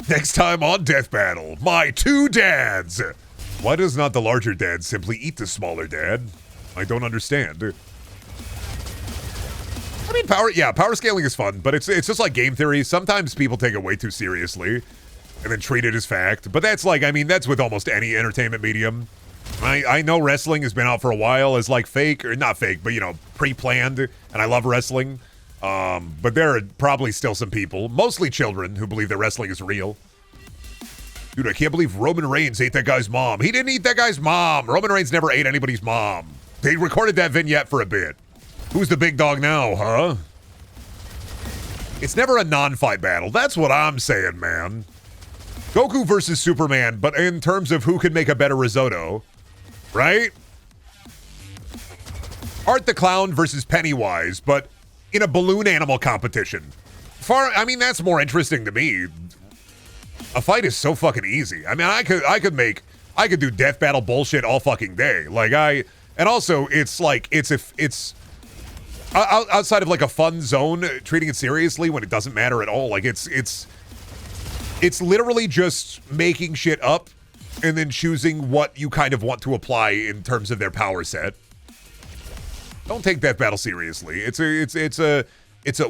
Speaker 1: Next time on Death Battle, my two dads. Why does not the larger dad simply eat the smaller dad? I don't understand. I mean, power scaling is fun, but it's just like game theory. Sometimes people take it way too seriously and then treat it as fact. But that's that's with almost any entertainment medium. I know wrestling has been out for a while as like fake, or not fake, but pre-planned, and I love wrestling. But there are probably still some people, mostly children, who believe that wrestling is real. Dude, I can't believe Roman Reigns ate that guy's mom. He didn't eat that guy's mom. Roman Reigns never ate anybody's mom. They recorded that vignette for a bit. Who's the big dog now, huh? It's never a non-fight battle. That's what I'm saying, man. Goku versus Superman, but in terms of who can make a better risotto, right? Art the Clown versus Pennywise, but in a balloon animal competition. I mean, that's more interesting to me. A fight is so fucking easy. I mean, I could do death battle bullshit all fucking day. And also it's like, it's outside of like a fun zone, treating it seriously when it doesn't matter at all. Like it's literally just making shit up and then choosing what you kind of want to apply in terms of their power set. Don't take Death Battle seriously. It's a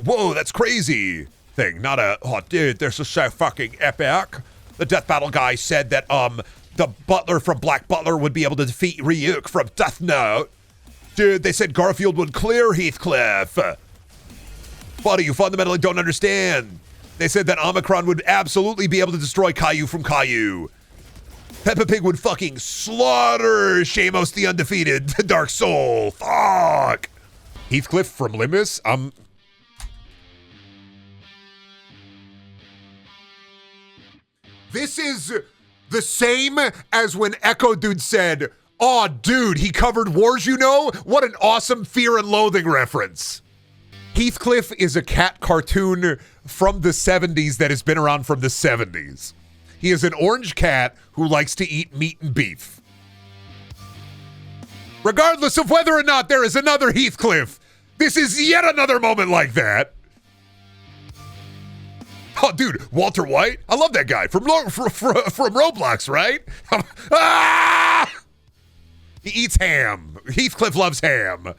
Speaker 1: whoa, that's crazy thing, not a, oh dude, this is so fucking epic. The Death Battle guy said that the butler from Black Butler would be able to defeat Ryuk from Death Note. Dude, they said Garfield would clear Heathcliff. Buddy, you fundamentally don't understand. They said that Omicron would absolutely be able to destroy Caillou from Caillou. Peppa Pig would fucking slaughter Shamos the Undefeated, the Dark Soul. Fuck. Heathcliff from Limbus. This is the same as when Echo Dude said, "Aw, dude, he covered wars, you know? What an awesome Fear and Loathing reference." Heathcliff is a cat cartoon from the 70s that has been around from the 70s. He is an orange cat who likes to eat meat and beef. Regardless of whether or not there is another Heathcliff, this is yet another moment like that. Oh, dude, Walter White? I love that guy from Roblox, right? Ah! He eats ham. Heathcliff loves ham.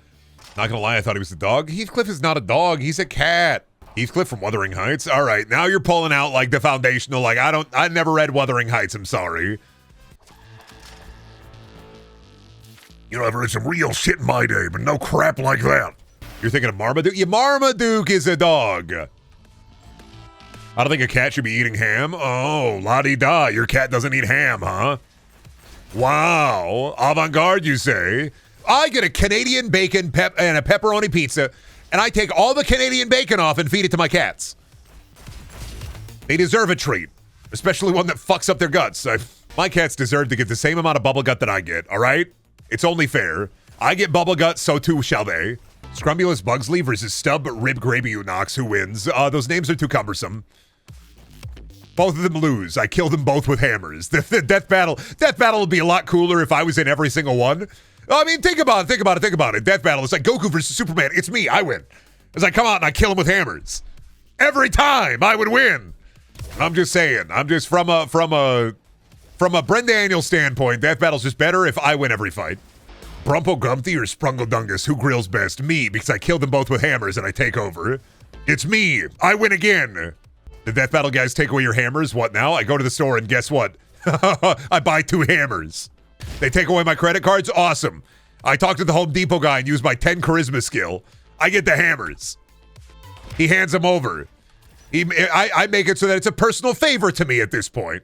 Speaker 1: Not gonna lie, I thought he was a dog. Heathcliff is not a dog, he's a cat. Heathcliff from Wuthering Heights? All right, now you're pulling out like the foundational, like I never read Wuthering Heights, I'm sorry. You know, I've read some real shit in my day, but no crap like that. You're thinking of Marmaduke? Yeah, Marmaduke is a dog. I don't think a cat should be eating ham. Oh, la-di-da, your cat doesn't eat ham, huh? Wow, avant-garde, you say? I get a Canadian bacon and a pepperoni pizza, and I take all the Canadian bacon off and feed it to my cats. They deserve a treat, especially one that fucks up their guts. My cats deserve to get the same amount of bubble gut that I get, all right? It's only fair. I get bubble gut, so too shall they. Scrumbulous Bugsley versus Stub Rib Grabunox, who wins? Those names are too cumbersome. Both of them lose. I kill them both with hammers. The death battle would be a lot cooler if I was in every single one. I mean, think about it. Death battle, it's like Goku versus Superman. It's me, I win. It's like, come out and I kill him with hammers. Every time, I would win. I'm just saying. I'm just from a Brendaniel standpoint, death battle's just better if I win every fight. Brumpo Grumpy or Sprungeldungus, who grills best? Me, because I killed them both with hammers and I take over. It's me. I win again. The death battle guys take away your hammers. What now? I go to the store and guess what? I buy 2 hammers. They take away my credit cards? Awesome. I talk to the Home Depot guy and use my 10 charisma skill. I get the hammers. He hands them over. I make it so that it's a personal favor to me at this point.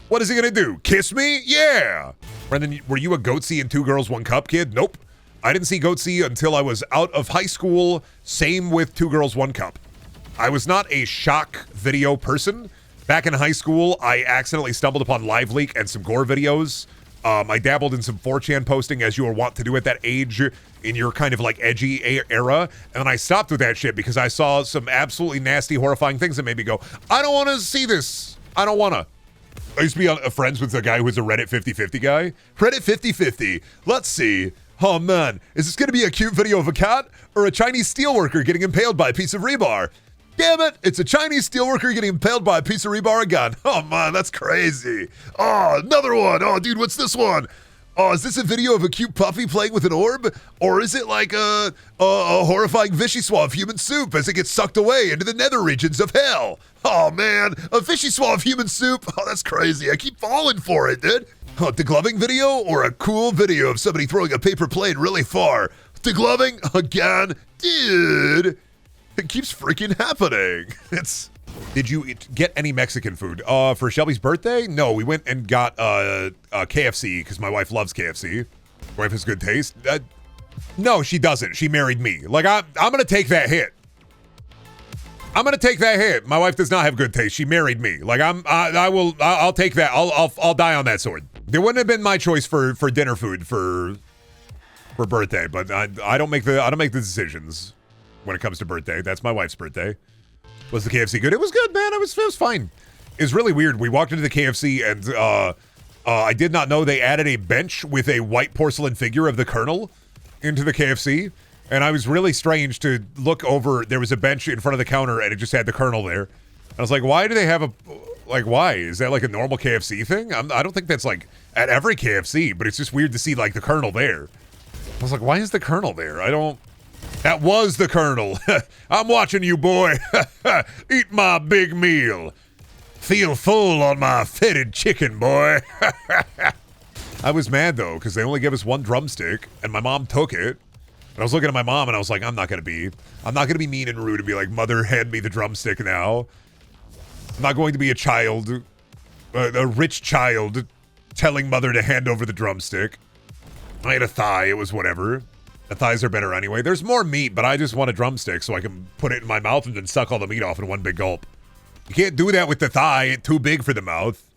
Speaker 1: What is he gonna do? Kiss me? Yeah. Brendan, were you a Goatsy and 2 Girls 1 Cup kid? Nope. I didn't see Goatsy until I was out of high school. Same with 2 Girls 1 Cup. I was not a shock video person. Back in high school, I accidentally stumbled upon Live Leak and some gore videos. I dabbled in some 4chan posting, as you were wont to do at that age in your kind of like edgy era. And I stopped with that shit because I saw some absolutely nasty, horrifying things that made me go, I don't want to see this. I don't want to. I used to be friends with a guy who was a Reddit 50/50 guy. Reddit 50/50. Let's see. Oh man, is this going to be a cute video of a cat or a Chinese steelworker getting impaled by a piece of rebar? Damn it, it's a Chinese steelworker getting impaled by a piece of rebar again. Oh man, that's crazy. Oh, another one. Oh dude, what's this one? Oh, is this a video of a cute puppy playing with an orb? Or is it like a horrifying Vichyssoise human soup as it gets sucked away into the nether regions of hell? Oh man, a Vichyssoise human soup? Oh, that's crazy. I keep falling for it, dude. Oh, degloving video or a cool video of somebody throwing a paper plane really far? Degloving again? Dude. It keeps freaking happening. Did you get any Mexican food? For Shelby's birthday? No, we went and got KFC because my wife loves KFC. Wife has good taste. No, she doesn't. She married me. Like, I'm gonna take that hit. I'm gonna take that hit. My wife does not have good taste. She married me. Like, I'll take that. I'll die on that sword. There wouldn't have been my choice for dinner food for birthday, but I don't make the decisions when it comes to birthday. That's my wife's birthday. Was the KFC good? It was good, man. It was fine. It was really weird. We walked into the KFC and I did not know they added a bench with a white porcelain figure of the Colonel into the KFC. And I was really strange to look over. There was a bench in front of the counter and it just had the Colonel there. I was like, why do they have why? Is that like a normal KFC thing? I don't think that's like at every KFC, but it's just weird to see like the Colonel there. I was like, why is the Colonel there? That was the Colonel. I'm watching you, boy. Eat my big meal. Feel full on my fetid chicken, boy. I was mad though, because they only gave us one drumstick and my mom took it. And I was looking at my mom and I was like, I'm not gonna be mean and rude and be like, mother, hand me the drumstick now. I'm not going to be a child, a rich child, telling mother to hand over the drumstick. I had a thigh, it was whatever. The thighs are better anyway. There's more meat, but I just want a drumstick so I can put it in my mouth and then suck all the meat off in one big gulp. You can't do that with the thigh, it's too big for the mouth.